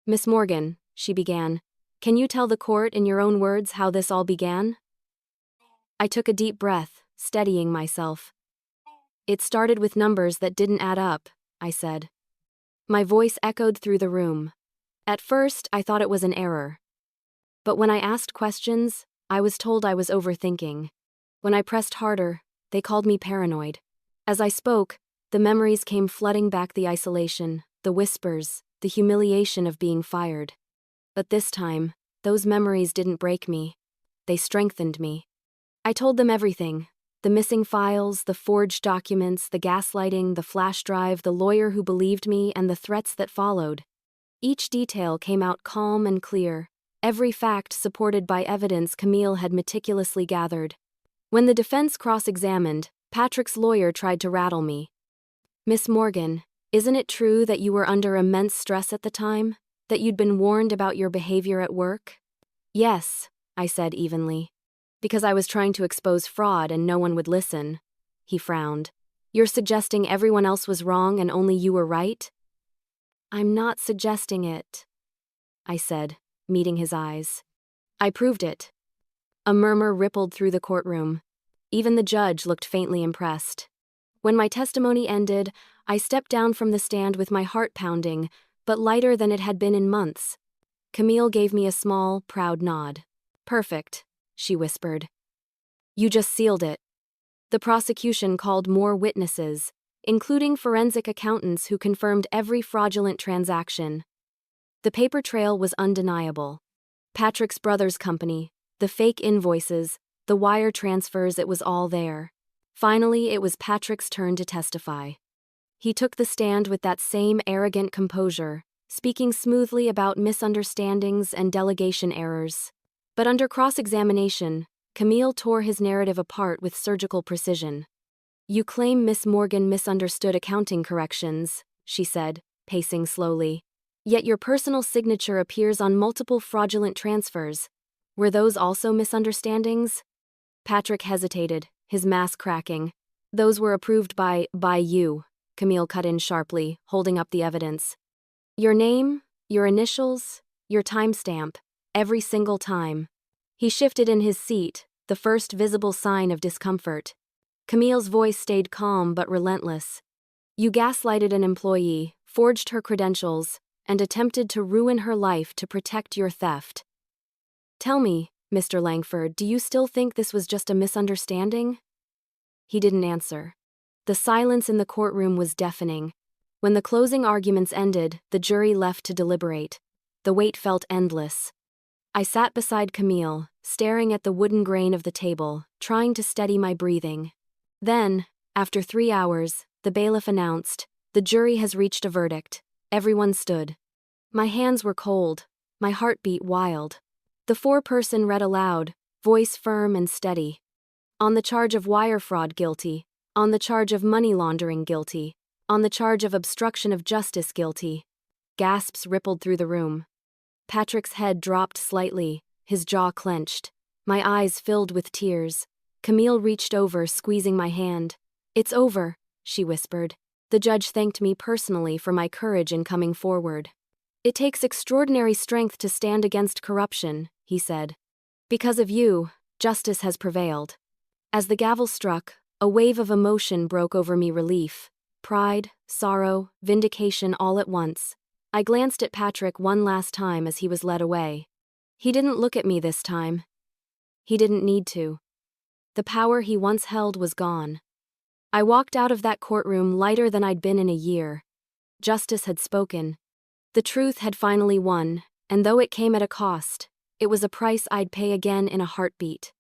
Miss Morgan, she began, can you tell the court in your own words how this all began? I took a deep breath, steadying myself. It started with numbers that didn't add up, I said. My voice echoed through the room. At first, I thought it was an error. But when I asked questions, I was told I was overthinking. When I pressed harder, they called me paranoid. As I spoke, the memories came flooding back, the isolation, the whispers, the humiliation of being fired. But this time, those memories didn't break me. They strengthened me. I told them everything. The missing files, the forged documents, the gaslighting, the flash drive, the lawyer who believed me, and the threats that followed. Each detail came out calm and clear, every fact supported by evidence Camille had meticulously gathered. When the defense cross-examined, Patrick's lawyer tried to rattle me. Miss Morgan, isn't it true that you were under immense stress at the time? That you'd been warned about your behavior at work? Yes, I said evenly. Because I was trying to expose fraud and no one would listen. He frowned. You're suggesting everyone else was wrong and only you were right? I'm not suggesting it, I said, meeting his eyes. I proved it. A murmur rippled through the courtroom. Even the judge looked faintly impressed. When my testimony ended, I stepped down from the stand with my heart pounding, but lighter than it had been in months. Camille gave me a small, proud nod. Perfect, she whispered. You just sealed it. The prosecution called more witnesses, including forensic accountants who confirmed every fraudulent transaction. The paper trail was undeniable. Patrick's brother's company, the fake invoices, the wire transfers, it was all there. Finally, it was Patrick's turn to testify. He took the stand with that same arrogant composure, speaking smoothly about misunderstandings and delegation errors. But under cross-examination, Camille tore his narrative apart with surgical precision. You claim Miss Morgan misunderstood accounting corrections, she said, pacing slowly. Yet your personal signature appears on multiple fraudulent transfers. Were those also misunderstandings? Patrick hesitated, his mask cracking. Those were approved by you, Camille cut in sharply, holding up the evidence. Your name, your initials, your timestamp, every single time. He shifted in his seat, the first visible sign of discomfort. Camille's voice stayed calm but relentless. You gaslighted an employee, forged her credentials, and attempted to ruin her life to protect your theft. Tell me, Mr. Langford, do you still think this was just a misunderstanding? He didn't answer. The silence in the courtroom was deafening. When the closing arguments ended, the jury left to deliberate. The wait felt endless. I sat beside Camille, staring at the wooden grain of the table, trying to steady my breathing. Then, after 3 hours, the bailiff announced, "The jury has reached a verdict." Everyone stood. My hands were cold, my heart beat wild. The foreperson read aloud, voice firm and steady. "On the charge of wire fraud, guilty. On the charge of money laundering, guilty. On the charge of obstruction of justice, guilty." Gasps rippled through the room. Patrick's head dropped slightly, his jaw clenched. My eyes filled with tears. Camille reached over, squeezing my hand. "It's over," she whispered. The judge thanked me personally for my courage in coming forward. "It takes extraordinary strength to stand against corruption," he said. "Because of you, justice has prevailed." As the gavel struck, a wave of emotion broke over me, relief, pride, sorrow, vindication all at once. I glanced at Patrick one last time as he was led away. He didn't look at me this time. He didn't need to. The power he once held was gone. I walked out of that courtroom lighter than I'd been in a year. Justice had spoken. The truth had finally won, and though it came at a cost, it was a price I'd pay again in a heartbeat.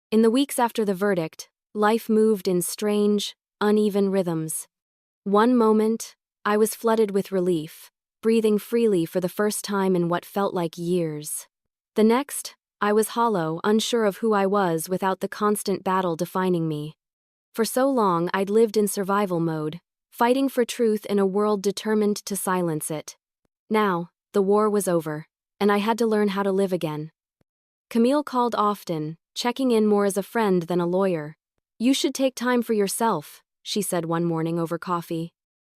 In the weeks after the verdict, life moved in strange, uneven rhythms. One moment, I was flooded with relief, breathing freely for the first time in what felt like years. The next, I was hollow, unsure of who I was without the constant battle defining me. For so long I'd lived in survival mode, fighting for truth in a world determined to silence it. Now, the war was over, and I had to learn how to live again. Camille called often, checking in more as a friend than a lawyer. "You should take time for yourself," she said one morning over coffee.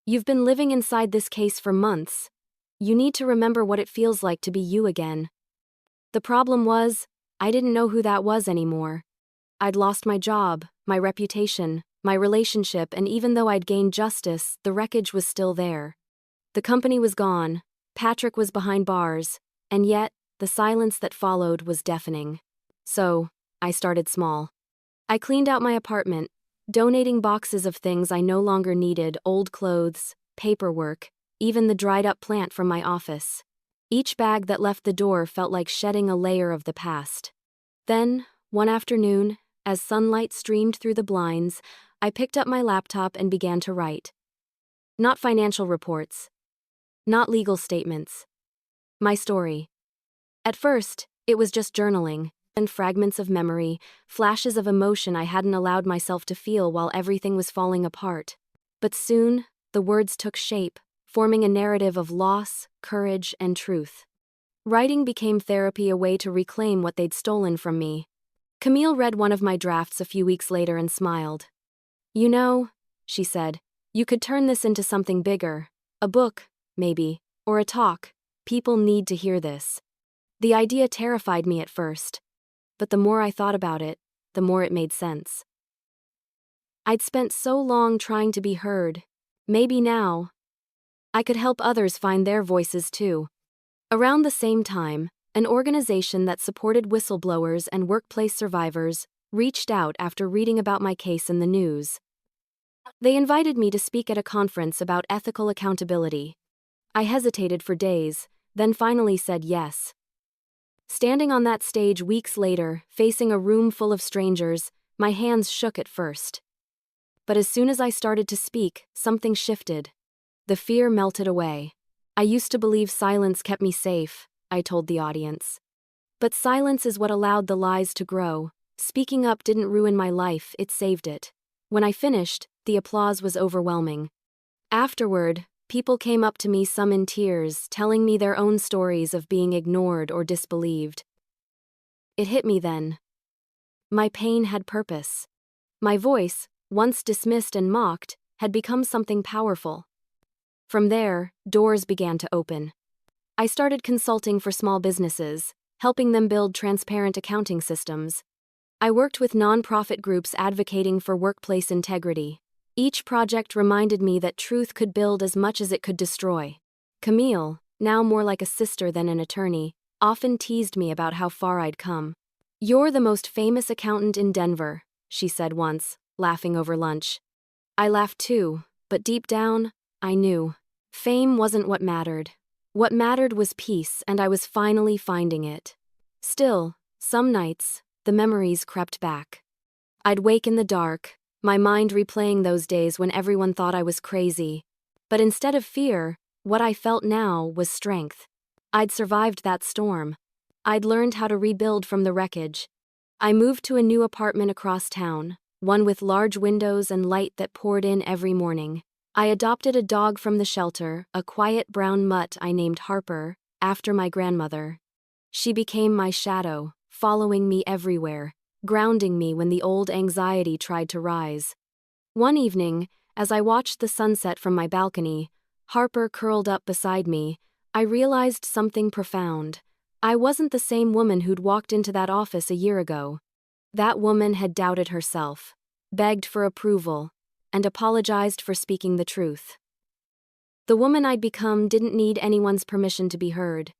"You've been living inside this case for months. You need to remember what it feels like to be you again." The problem was, I didn't know who that was anymore. I'd lost my job, my reputation, my relationship, and even though I'd gained justice, the wreckage was still there. The company was gone, Patrick was behind bars, and yet, the silence that followed was deafening. So, I started small. I cleaned out my apartment, donating boxes of things I no longer needed, old clothes, paperwork, even the dried-up plant from my office. Each bag that left the door felt like shedding a layer of the past. Then, one afternoon, as sunlight streamed through the blinds, I picked up my laptop and began to write. Not financial reports. Not legal statements. My story. At first, it was just journaling, and fragments of memory, flashes of emotion I hadn't allowed myself to feel while everything was falling apart. But soon, the words took shape, forming a narrative of loss, courage, and truth. Writing became therapy, a way to reclaim what they'd stolen from me. Camille read one of my drafts a few weeks later and smiled. "You know," she said, "you could turn this into something bigger. A book, maybe, or a talk. People need to hear this." The idea terrified me at first, but the more I thought about it, the more it made sense. I'd spent so long trying to be heard. Maybe now, I could help others find their voices too. Around the same time, an organization that supported whistleblowers and workplace survivors reached out after reading about my case in the news. They invited me to speak at a conference about ethical accountability. I hesitated for days, then finally said yes. Standing on that stage weeks later, facing a room full of strangers, my hands shook at first. But as soon as I started to speak, something shifted. The fear melted away. "I used to believe silence kept me safe," I told the audience. "But silence is what allowed the lies to grow. Speaking up didn't ruin my life, it saved it." When I finished, the applause was overwhelming. Afterward, people came up to me, some in tears, telling me their own stories of being ignored or disbelieved. It hit me then. My pain had purpose. My voice, once dismissed and mocked, had become something powerful. From there, doors began to open. I started consulting for small businesses, helping them build transparent accounting systems. I worked with nonprofit groups advocating for workplace integrity. Each project reminded me that truth could build as much as it could destroy. Camille, now more like a sister than an attorney, often teased me about how far I'd come. "You're the most famous accountant in Denver," she said once, laughing over lunch. I laughed too, but deep down, I knew. Fame wasn't what mattered. What mattered was peace, and I was finally finding it. Still, some nights, the memories crept back. I'd wake in the dark, my mind replaying those days when everyone thought I was crazy. But instead of fear, what I felt now was strength. I'd survived that storm. I'd learned how to rebuild from the wreckage. I moved to a new apartment across town, one with large windows and light that poured in every morning. I adopted a dog from the shelter, a quiet brown mutt I named Harper, after my grandmother. She became my shadow, following me everywhere, grounding me when the old anxiety tried to rise. One evening, as I watched the sunset from my balcony, Harper curled up beside me, I realized something profound. I wasn't the same woman who'd walked into that office a year ago. That woman had doubted herself, begged for approval, and apologized for speaking the truth. The woman I'd become didn't need anyone's permission to be heard.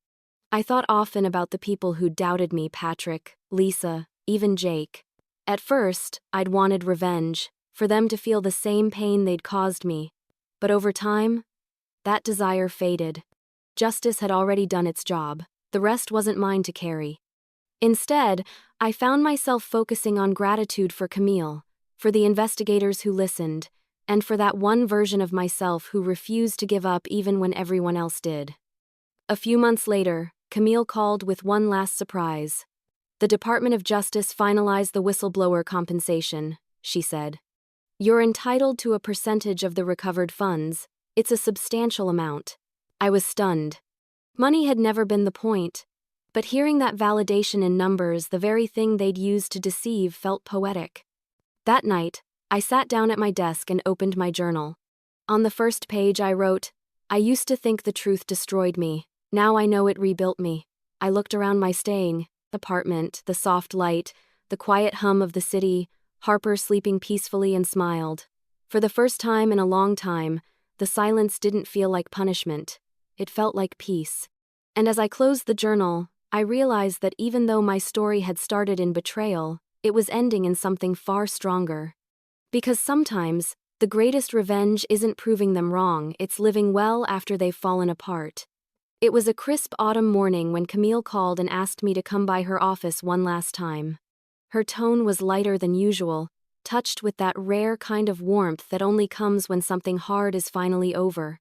I thought often about the people who doubted me: Patrick, Lisa, even Jake. At first, I'd wanted revenge, for them to feel the same pain they'd caused me. But over time, that desire faded. Justice had already done its job. The rest wasn't mine to carry. Instead, I found myself focusing on gratitude for Camille, for the investigators who listened, and for that one version of myself who refused to give up even when everyone else did. A few months later, Camille called with one last surprise. "The Department of Justice finalized the whistleblower compensation," she said. "You're entitled to a percentage of the recovered funds. It's a substantial amount." I was stunned. Money had never been the point, but hearing that validation in numbers, the very thing they'd used to deceive, felt poetic. That night, I sat down at my desk and opened my journal. On the first page I wrote, "I used to think the truth destroyed me. Now I know it rebuilt me." I looked around my staying apartment, the soft light, the quiet hum of the city, Harper sleeping peacefully, and smiled. For the first time in a long time, the silence didn't feel like punishment. It felt like peace. And as I closed the journal, I realized that even though my story had started in betrayal, it was ending in something far stronger. Because sometimes, the greatest revenge isn't proving them wrong, it's living well after they've fallen apart. It was a crisp autumn morning when Camille called and asked me to come by her office one last time. Her tone was lighter than usual, touched with that rare kind of warmth that only comes when something hard is finally over.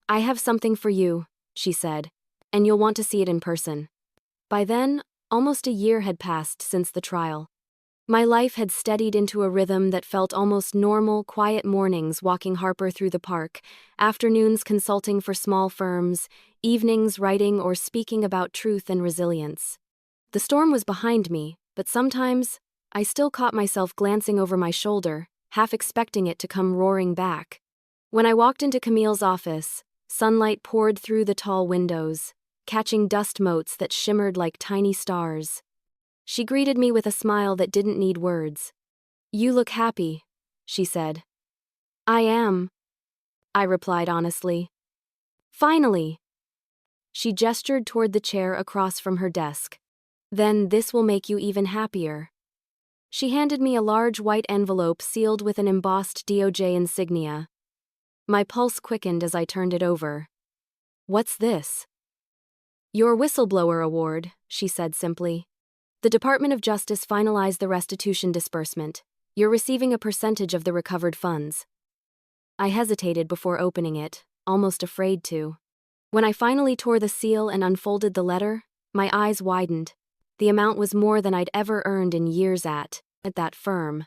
"I have something for you," she said, "and you'll want to see it in person." By then, almost a year had passed since the trial. My life had steadied into a rhythm that felt almost normal: quiet mornings walking Harper through the park, afternoons consulting for small firms, evenings writing or speaking about truth and resilience. The storm was behind me, but sometimes, I still caught myself glancing over my shoulder, half expecting it to come roaring back. When I walked into Camille's office, sunlight poured through the tall windows, catching dust motes that shimmered like tiny stars. She greeted me with a smile that didn't need words. "You look happy," she said. "I am," I replied honestly. "Finally." She gestured toward the chair across from her desk. "Then this will make you even happier." She handed me a large white envelope sealed with an embossed DOJ insignia. My pulse quickened as I turned it over. "What's this?" "Your whistleblower award," she said simply. "The Department of Justice finalized the restitution disbursement. You're receiving a percentage of the recovered funds." I hesitated before opening it, almost afraid to. When I finally tore the seal and unfolded the letter, my eyes widened. The amount was more than I'd ever earned in years at that firm.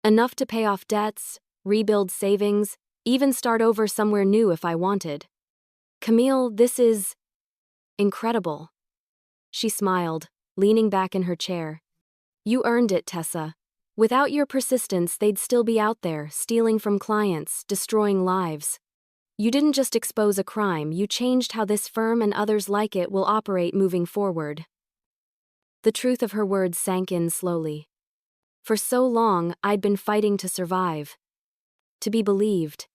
Enough to pay off debts, rebuild savings, even start over somewhere new if I wanted. "Camille, this is incredible." She smiled, leaning back in her chair. "You earned it, Tessa. Without your persistence, they'd still be out there, stealing from clients, destroying lives. You didn't just expose a crime, you changed how this firm and others like it will operate moving forward." The truth of her words sank in slowly. For so long, I'd been fighting to survive, to be believed.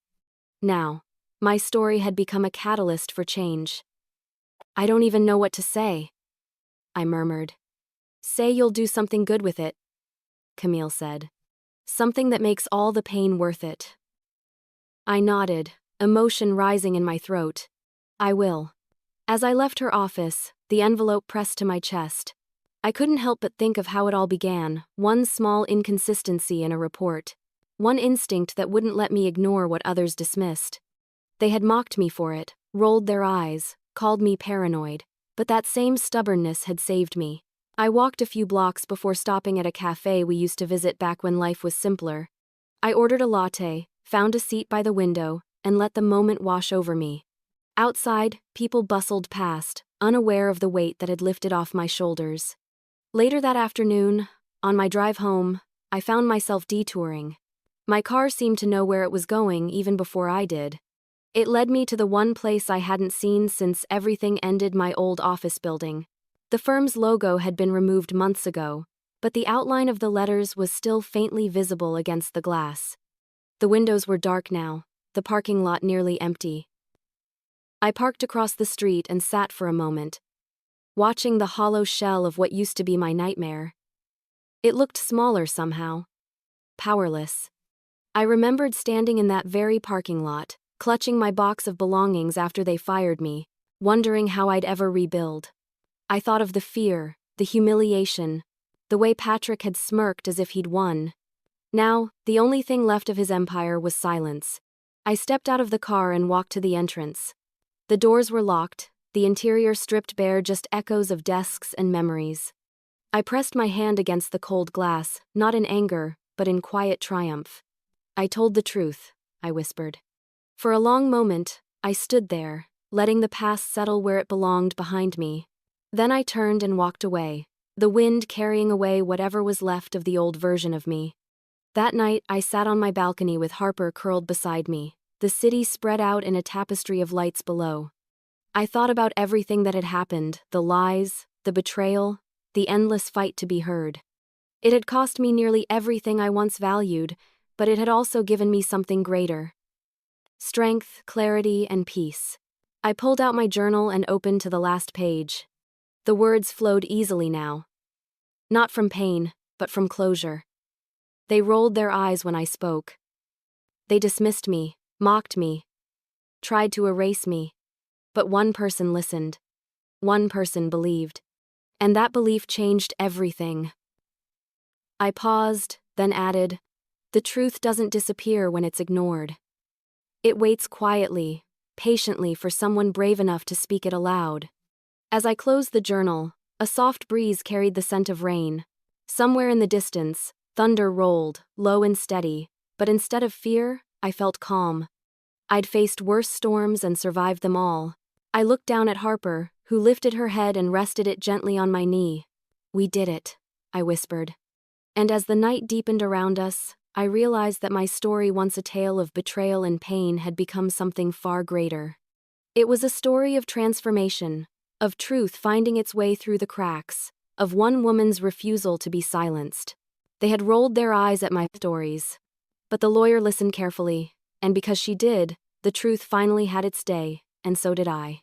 Now, my story had become a catalyst for change. "I don't even know what to say," I murmured. "Say you'll do something good with it," Camille said. "Something that makes all the pain worth it." I nodded, emotion rising in my throat. "I will." As I left her office, the envelope pressed to my chest. I couldn't help but think of how it all began, one small inconsistency in a report. one instinct that wouldn't let me ignore what others dismissed. They had mocked me for it, rolled their eyes, called me paranoid, but that same stubbornness had saved me. I walked a few blocks before stopping at a cafe we used to visit back when life was simpler. I ordered a latte, found a seat by the window, and let the moment wash over me. Outside, people bustled past, unaware of the weight that had lifted off my shoulders. Later that afternoon, on my drive home, I found myself detouring. My car seemed to know where it was going even before I did. It led me to the one place I hadn't seen since everything ended, my old office building. The firm's logo had been removed months ago, but the outline of the letters was still faintly visible against the glass. The windows were dark now, the parking lot nearly empty. I parked across the street and sat for a moment, watching the hollow shell of what used to be my nightmare. It looked smaller somehow. Powerless. I remembered standing in that very parking lot, clutching my box of belongings after they fired me, wondering how I'd ever rebuild. I thought of the fear, the humiliation, the way Patrick had smirked as if he'd won. Now, the only thing left of his empire was silence. I stepped out of the car and walked to the entrance. The doors were locked, the interior stripped bare, just echoes of desks and memories. I pressed my hand against the cold glass, not in anger, but in quiet triumph. I told the truth, I whispered. For a long moment, I stood there, letting the past settle where it belonged behind me. Then I turned and walked away, the wind carrying away whatever was left of the old version of me. That night, I sat on my balcony with Harper curled beside me, the city spread out in a tapestry of lights below. I thought about everything that had happened, the lies, the betrayal, the endless fight to be heard. It had cost me nearly everything I once valued, but it had also given me something greater. Strength, clarity, and peace. I pulled out my journal and opened to the last page. The words flowed easily now. Not from pain, but from closure. They rolled their eyes when I spoke. They dismissed me, mocked me, tried to erase me. But one person listened. One person believed. And that belief changed everything. I paused, then added, "The truth doesn't disappear when it's ignored. It waits quietly, patiently for someone brave enough to speak it aloud." As I closed the journal, a soft breeze carried the scent of rain. Somewhere in the distance, thunder rolled, low and steady, but instead of fear, I felt calm. I'd faced worse storms and survived them all. I looked down at Harper, who lifted her head and rested it gently on my knee. "We did it," I whispered. And as the night deepened around us, I realized that my story, once a tale of betrayal and pain, had become something far greater. It was a story of transformation, of truth finding its way through the cracks, of one woman's refusal to be silenced. They had rolled their eyes at my stories, but the lawyer listened carefully, and because she did, the truth finally had its day, and so did I.